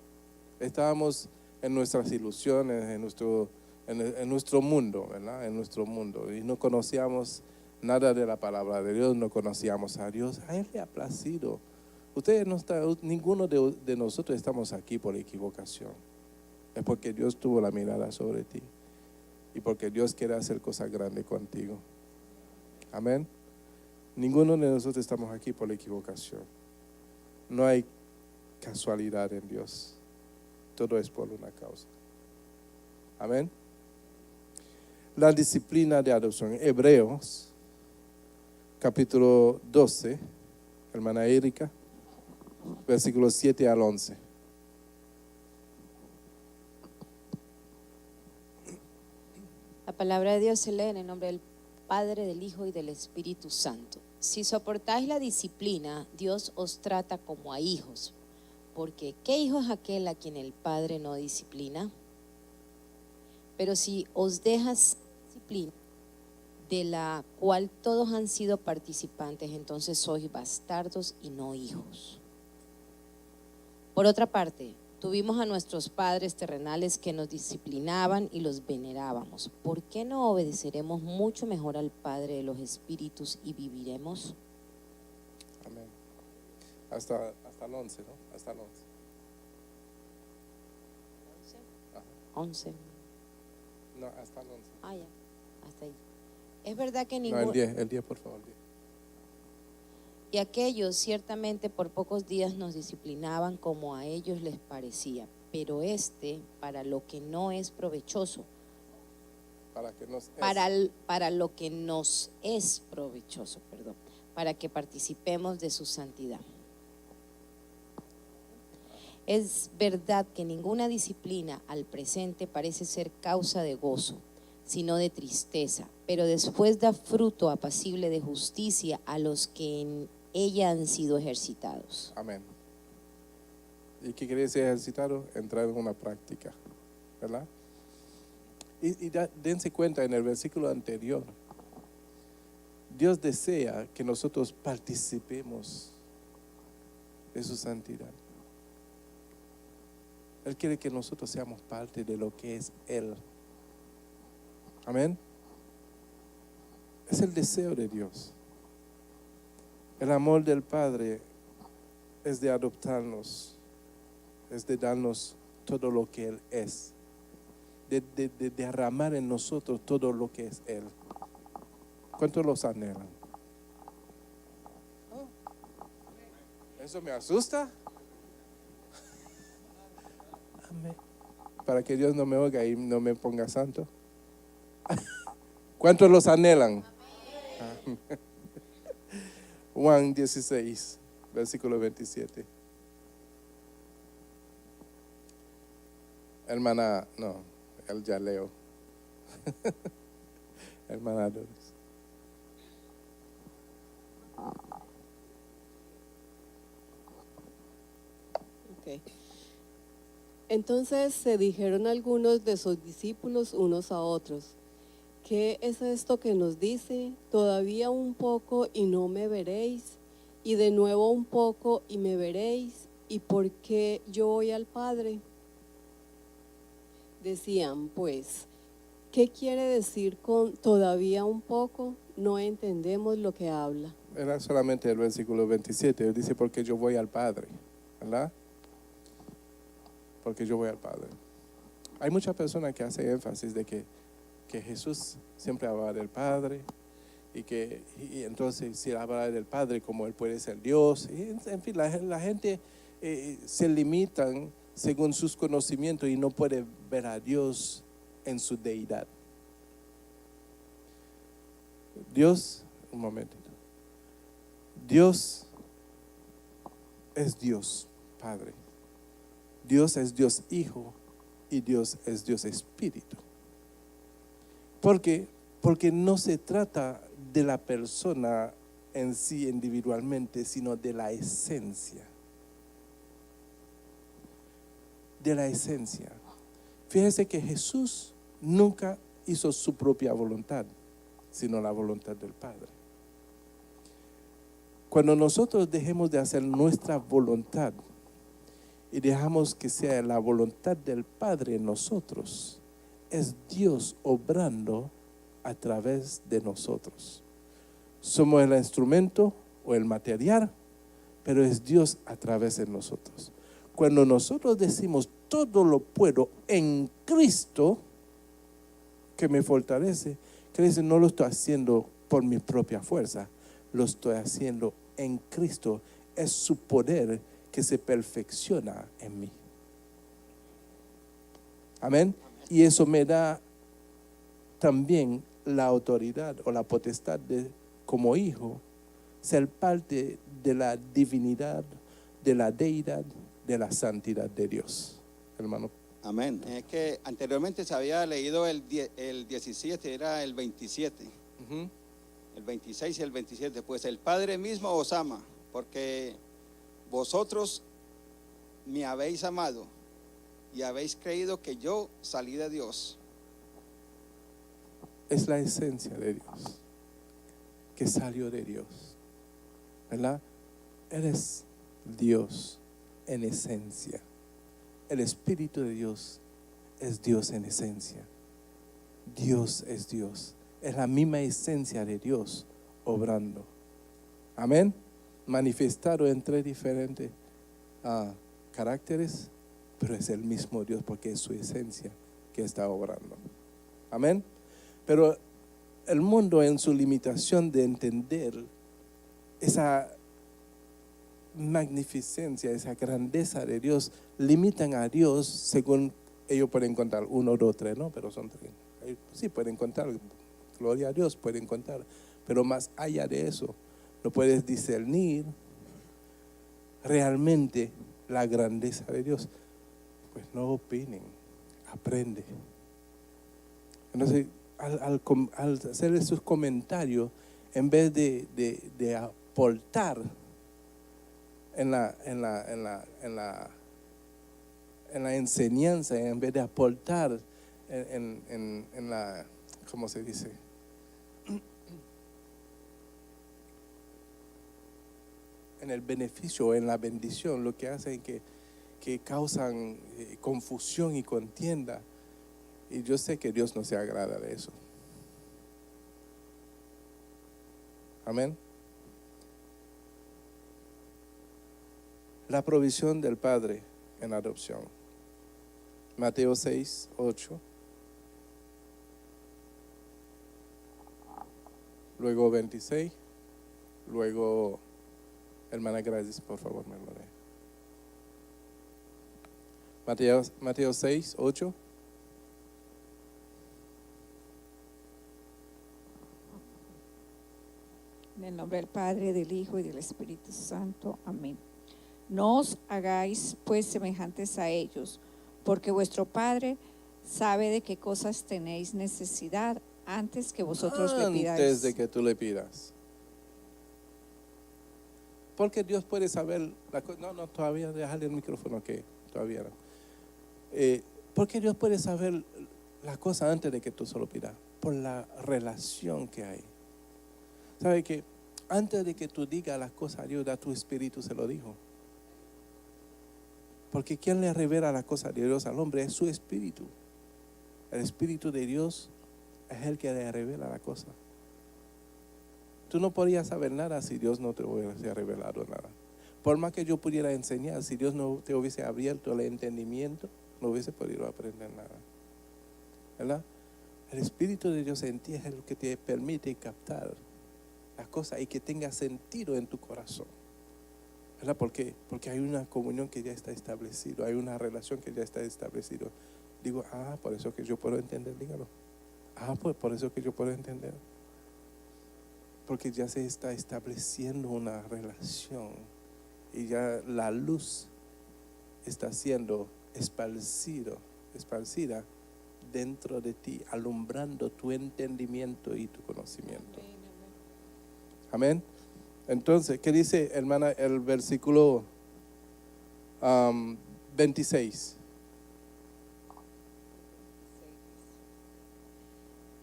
Estábamos en nuestras ilusiones, en nuestro mundo, ¿verdad? En nuestro mundo. Y no conocíamos nada de la palabra de Dios, no conocíamos a Dios. A Él le ha placido. Ustedes no están, ninguno de nosotros estamos aquí por equivocación. Es porque Dios tuvo la mirada sobre ti. Y porque Dios quiere hacer cosas grandes contigo. Amén. Ninguno de nosotros estamos aquí por la equivocación. No hay casualidad en Dios. Todo es por una causa. Amén. La disciplina de adopción. Hebreos, capítulo 12, hermana Erika, versículos 7 al 11. La palabra de Dios se lee en el nombre del Padre, del Hijo y del Espíritu Santo. Si soportáis la disciplina, Dios os trata como a hijos. Porque ¿qué hijo es aquel a quien el Padre no disciplina? Pero si os dejas disciplina, de la cual todos han sido participantes, entonces sois bastardos y no hijos. Por otra parte, tuvimos a nuestros padres terrenales que nos disciplinaban y los venerábamos. ¿Por qué no obedeceremos mucho mejor al Padre de los Espíritus y viviremos? Amén. Hasta el 11, ¿no? Hasta el 11. 11. No, hasta el 11. Ah, ya. Hasta ahí. Es verdad que No, ningún... el 10, por favor. el 10. Y aquellos ciertamente por pocos días nos disciplinaban como a ellos les parecía, pero para lo que no es provechoso, para lo que nos es provechoso, para que participemos de su santidad. Es verdad que ninguna disciplina al presente parece ser causa de gozo, sino de tristeza, pero después da fruto apacible de justicia a los que en ella han sido ejercitados. Amén. ¿Y qué quiere decir ejercitado? Entrar en una práctica, ¿verdad? Y dense cuenta, en el versículo anterior, Dios desea que nosotros participemos de su santidad. Él quiere que nosotros seamos parte de lo que es Él. Amén. Es el deseo de Dios. El amor del Padre es de adoptarnos, es de darnos todo lo que Él es, de derramar en nosotros todo lo que es Él. ¿Cuántos los anhelan? ¿Eso me asusta? Amén. Para que Dios no me oiga y no me ponga santo. ¿Cuántos los anhelan? Juan 16, versículo 27. Hermana, no, él ya leo. Hermana Doris. Okay. Entonces se dijeron algunos de sus discípulos unos a otros: ¿qué es esto que nos dice? Todavía un poco y no me veréis, y de nuevo un poco y me veréis, ¿y por qué yo voy al Padre? Decían pues, ¿qué quiere decir con todavía un poco? No entendemos lo que habla. Era solamente el versículo 27. Él dice, porque yo voy al Padre, ¿verdad? Porque yo voy al Padre. Hay muchas personas que hacen énfasis de que Jesús siempre habla del Padre y entonces si habla del Padre, como Él puede ser Dios. Y, en fin, la gente se limitan según sus conocimientos y no puede ver a Dios en su deidad. Dios, un momentito. Dios es Dios Padre. Dios es Dios Hijo y Dios es Dios Espíritu. ¿Por qué? Porque no se trata de la persona en sí individualmente, sino de la esencia. De la esencia. Fíjese que Jesús nunca hizo su propia voluntad, sino la voluntad del Padre. Cuando nosotros dejemos de hacer nuestra voluntad y dejamos que sea la voluntad del Padre en nosotros, es Dios obrando a través de nosotros. Somos el instrumento o el material, pero es Dios a través de nosotros. Cuando nosotros decimos todo lo puedo en Cristo que me fortalece, que dice, no lo estoy haciendo por mi propia fuerza, lo estoy haciendo en Cristo. Es su poder que se perfecciona en mí. Amén. Y eso me da también la autoridad o la potestad de, como hijo, ser parte de la divinidad, de la deidad, de la santidad de Dios. Hermano. Amén. Es que anteriormente se había leído el 17, era el 27. El 26 y el 27. Pues el Padre mismo os ama, porque vosotros me habéis amado y habéis creído que yo salí de Dios. Es la esencia de Dios, que salió de Dios, ¿verdad? Eres Dios en esencia. El Espíritu de Dios es Dios en esencia. Dios es Dios. Es la misma esencia de Dios obrando. Amén. Manifestado en tres diferentes caracteres, pero es el mismo Dios porque es su esencia que está obrando. Amén. Pero el mundo, en su limitación de entender esa magnificencia, esa grandeza de Dios, limitan a Dios según ellos pueden contar 1, 2, 3, ¿no? Pero son 3. Sí, pueden contar, gloria a Dios, pueden contar. Pero más allá de eso, no puedes discernir realmente la grandeza de Dios. Pues no opinen, aprende. Entonces, al hacer esos comentarios, en vez de aportar en la enseñanza, en vez de aportar en la, ¿cómo se dice? En el beneficio, en la bendición, lo que hacen que causan confusión y contienda. Y yo sé que Dios no se agrada de eso. Amén. La provisión del Padre en adopción. Mateo 6, 8. Luego 26. Luego, hermana Gracias, por favor, me lo lee. Mateo 6, 8. En el nombre del Padre, del Hijo y del Espíritu Santo. Amén. No os hagáis pues semejantes a ellos, porque vuestro Padre sabe de qué cosas tenéis necesidad antes que vosotros le pidáis. Antes de que tú le pidas. Porque Dios puede saber la cosa. No, todavía déjale el micrófono que todavía no. Porque Dios puede saber la cosa antes de que tú solo pidas. Por la relación que hay. ¿Sabe que antes de que tú digas las cosas a Dios, a tu espíritu se lo dijo? Porque quien le revela las cosas de Dios al hombre es su espíritu. El espíritu de Dios es el que le revela la cosa. Tú no podrías saber nada si Dios no te hubiese revelado nada. Por más que yo pudiera enseñar, si Dios no te hubiese abierto el entendimiento, no hubiese podido aprender nada. ¿Verdad? El espíritu de Dios en ti es el que te permite captar las cosas y que tenga sentido en tu corazón. ¿Verdad? ¿Por qué? Porque hay una comunión que ya está establecida, hay una relación que ya está establecida. Digo, por eso que yo puedo entender, dígalo. Pues por eso que yo puedo entender. Porque ya se está estableciendo una relación y ya la luz está siendo esparcida dentro de ti, alumbrando tu entendimiento y tu conocimiento. Amén. Entonces, ¿qué dice, hermana, el versículo 26?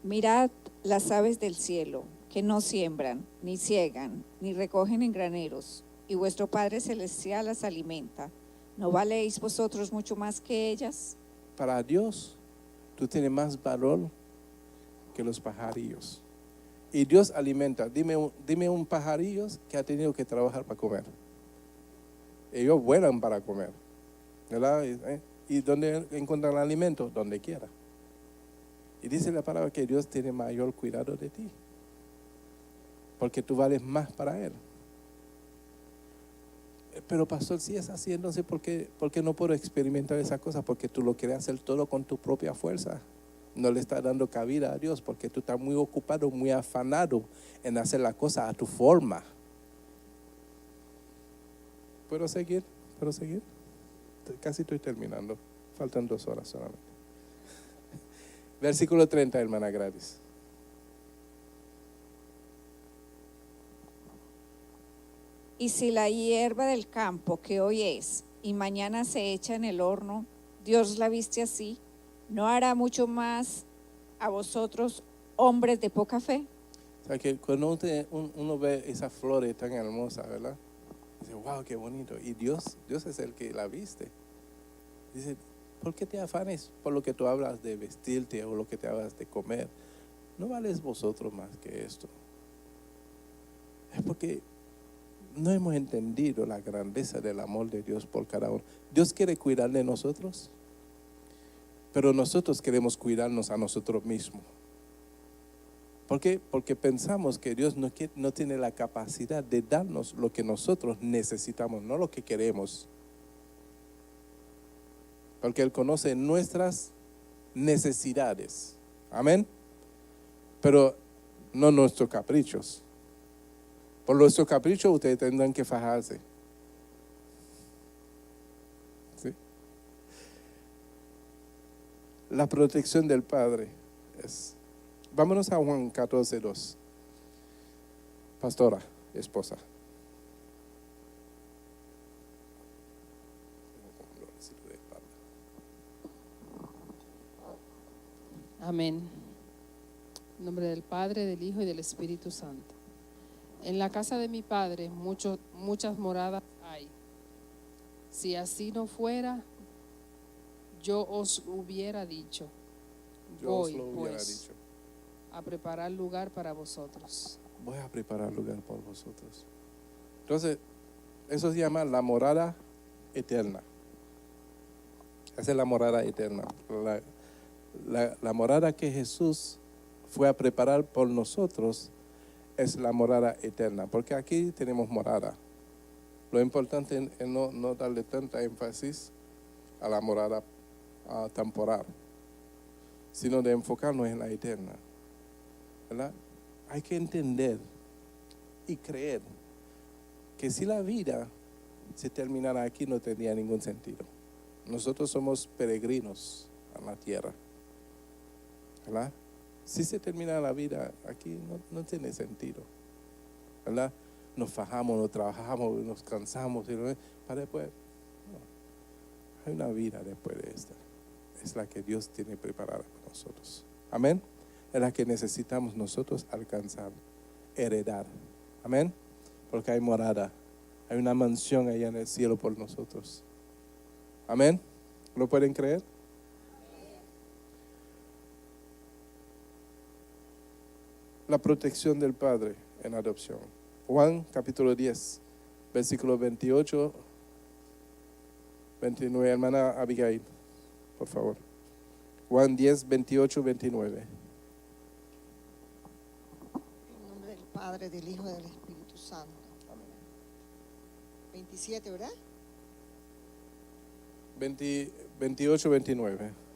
Mirad las aves del cielo, que no siembran, ni ciegan, ni recogen en graneros, y vuestro Padre Celestial las alimenta. ¿No valéis vosotros mucho más que ellas? Para Dios, tú tienes más valor que los pajarillos. Y Dios alimenta. Dime un pajarillo que ha tenido que trabajar para comer. Ellos vuelan para comer. ¿Verdad? ¿Y dónde encuentran el alimento? Donde quiera. Y dice la palabra que Dios tiene mayor cuidado de ti. Porque tú vales más para Él. Pero pastor, si es así, entonces ¿por qué no puedo experimentar esa cosa? Porque tú lo quieres hacer todo con tu propia fuerza. No le estás dando cabida a Dios porque tú estás muy ocupado, muy afanado en hacer la cosa a tu forma. ¿Puedo seguir? ¿Puedo seguir? Casi estoy terminando. Faltan 2 horas solamente. Versículo 30, hermana Gladys. Y si la hierba del campo que hoy es y mañana se echa en el horno, Dios la viste así, ¿no hará mucho más a vosotros, hombres de poca fe? O sea que cuando uno ve esas flores tan hermosas, ¿verdad? Dice, wow, qué bonito. Y Dios es el que la viste. Dice, ¿por qué te afanes por lo que tú hablas de vestirte o lo que te hablas de comer? No vales vosotros más que esto. Es porque no hemos entendido la grandeza del amor de Dios por cada uno. Dios quiere cuidar de nosotros, pero nosotros queremos cuidarnos a nosotros mismos. ¿Por qué? Porque pensamos que Dios no tiene la capacidad de darnos lo que nosotros necesitamos, no lo que queremos. Porque Él conoce nuestras necesidades. Amén. Pero no nuestros caprichos. Por nuestros caprichos ustedes tendrán que fajarse. ¿Sí? La protección del Padre es... Vámonos a Juan 14:2. Pastora, esposa. Amén. En nombre del Padre, del Hijo y del Espíritu Santo. En la casa de mi Padre muchas moradas hay. Si así no fuera, yo os hubiera dicho. Voy, pues, a preparar lugar para vosotros. Voy a preparar lugar por vosotros. Entonces, eso se llama la morada eterna. Esa es la morada eterna. La morada que Jesús fue a preparar por nosotros es la morada eterna, porque aquí tenemos morada. Lo importante es no darle tanta énfasis a la morada temporal, sino de enfocarnos en la eterna, ¿verdad? Hay que entender y creer que si la vida se terminara aquí no tendría ningún sentido. Nosotros somos peregrinos a la tierra, ¿verdad? Si se termina la vida aquí no tiene sentido, ¿verdad? Nos fajamos, nos trabajamos, nos cansamos, para después. No. Hay una vida después de esta. Es la que Dios tiene preparada para nosotros. Amén. Es la que necesitamos nosotros alcanzar, heredar. Amén. Porque hay morada, hay una mansión allá en el cielo por nosotros. Amén. ¿Lo pueden creer? La protección del Padre en adopción. Juan capítulo 10, versículo 28, 29. Hermana Abigail, por favor. Juan 10, 28, 29. En nombre del Padre, del Hijo y del Espíritu Santo. Amén. 27, ¿verdad? 28, 29.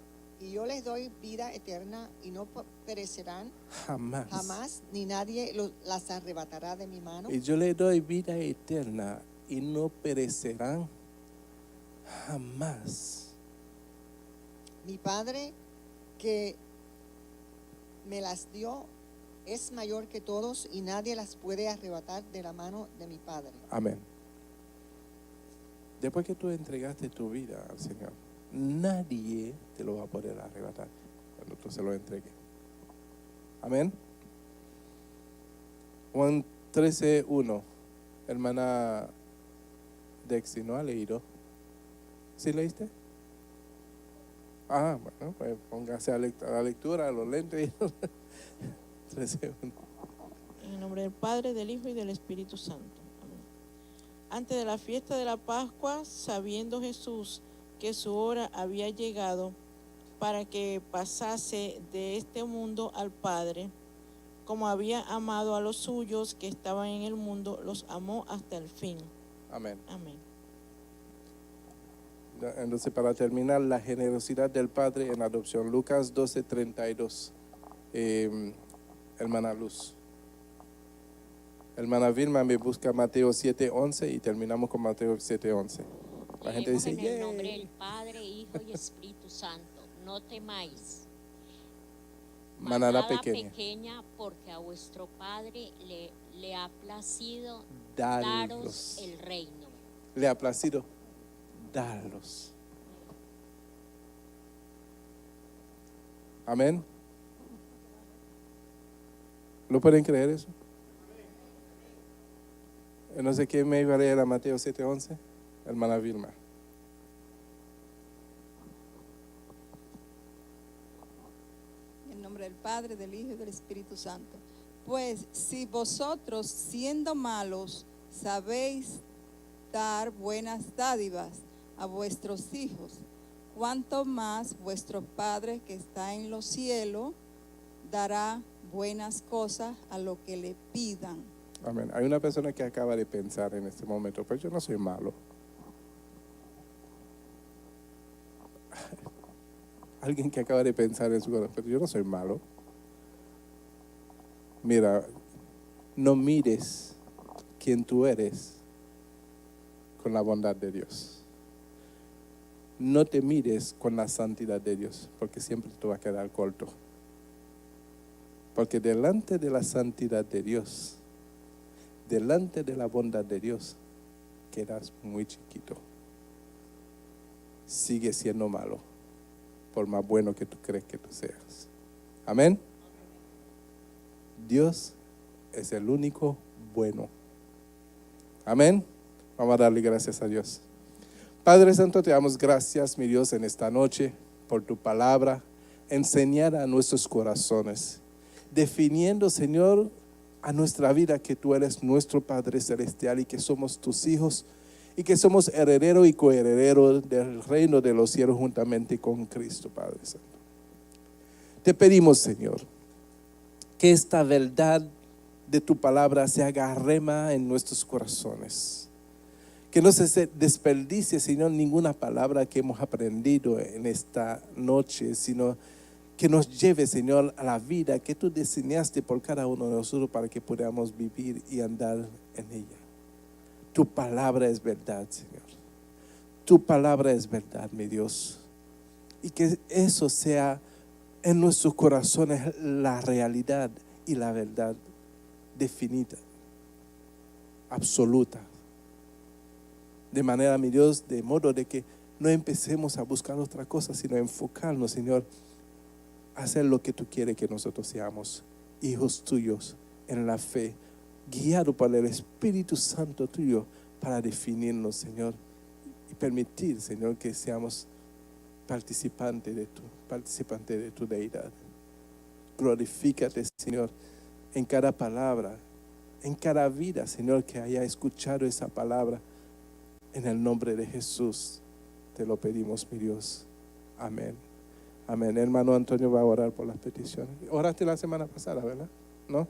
Y yo les doy vida eterna y no perecerán Jamás. ni nadie las arrebatará de mi mano. Y yo le doy vida eterna y no perecerán jamás. Mi Padre que me las dio es mayor que todos y nadie las puede arrebatar de la mano de mi Padre. Amén. Después que tú entregaste tu vida al Señor, nadie te lo va a poder arrebatar cuando tú se lo entregues. Amén. Juan 13:1. Hermana Dexy, ¿no ha leído? ¿Sí leíste? Bueno, pues póngase a la lectura, a los lentes. 13:1. En el nombre del Padre, del Hijo y del Espíritu Santo. Amén. Antes de la fiesta de la Pascua, sabiendo Jesús que su hora había llegado para que pasase de este mundo al Padre, como había amado a los suyos que estaban en el mundo, los amó hasta el fin. Amén. Amén. Entonces, para terminar, la generosidad del Padre en adopción. Lucas 12:32. Hermana Luz. Hermana Vilma me busca Mateo 7:11 y terminamos con Mateo 7:11. La gente dice, en el nombre del Padre, Hijo y Espíritu Santo, no temáis. manada pequeña. pequeña, porque a vuestro Padre le ha placido Daros. daros el reino. Le ha placido darlos. Amén. ¿Lo pueden creer eso? No sé quién me iba a leer a Mateo 7:11. Hermana Vilma. En el nombre del Padre, del Hijo y del Espíritu Santo. Pues si vosotros, siendo malos, sabéis dar buenas dádivas a vuestros hijos, cuánto más vuestro Padre que está en los cielos dará buenas cosas a lo que le pidan. Amén. Hay una persona que acaba de pensar en este momento, pero yo no soy malo. Alguien que acaba de pensar en su corazón, pero yo no soy malo. Mira, no mires quién tú eres con la bondad de Dios. No te mires con la santidad de Dios, porque siempre te va a quedar corto. Porque delante de la santidad de Dios, delante de la bondad de Dios, quedas muy chiquito. Sigue siendo malo, por más bueno que tú crees que tú seas. Amén. Dios es el único bueno. Amén. Vamos a darle gracias a Dios. Padre Santo, te damos gracias, mi Dios, en esta noche por tu palabra, enseñar a nuestros corazones, definiendo, Señor, a nuestra vida que tú eres nuestro Padre Celestial y que somos tus hijos y que somos heredero y coheredero del reino de los cielos juntamente con Cristo, Padre Santo. Te pedimos, Señor, que esta verdad de tu palabra se haga rema en nuestros corazones. Que no se desperdicie, Señor, ninguna palabra que hemos aprendido en esta noche, sino que nos lleve, Señor, a la vida que tú diseñaste por cada uno de nosotros para que podamos vivir y andar en ella. Tu palabra es verdad, Señor. Tu palabra es verdad, mi Dios. Y que eso sea en nuestros corazones la realidad y la verdad definida, absoluta. De manera, mi Dios, de modo de que no empecemos a buscar otra cosa, sino enfocarnos, Señor, a hacer lo que tú quieres que nosotros seamos, hijos tuyos en la fe, guiados por el Espíritu Santo tuyo para definirnos, Señor, y permitir, Señor, que seamos participantes de tu deidad. Glorifícate, Señor, en cada palabra, en cada vida, Señor, que haya escuchado esa palabra. En el nombre de Jesús te lo pedimos, mi Dios. Amén. Amén. Hermano Antonio va a orar por las peticiones. Oraste la semana pasada, ¿verdad? ¿No?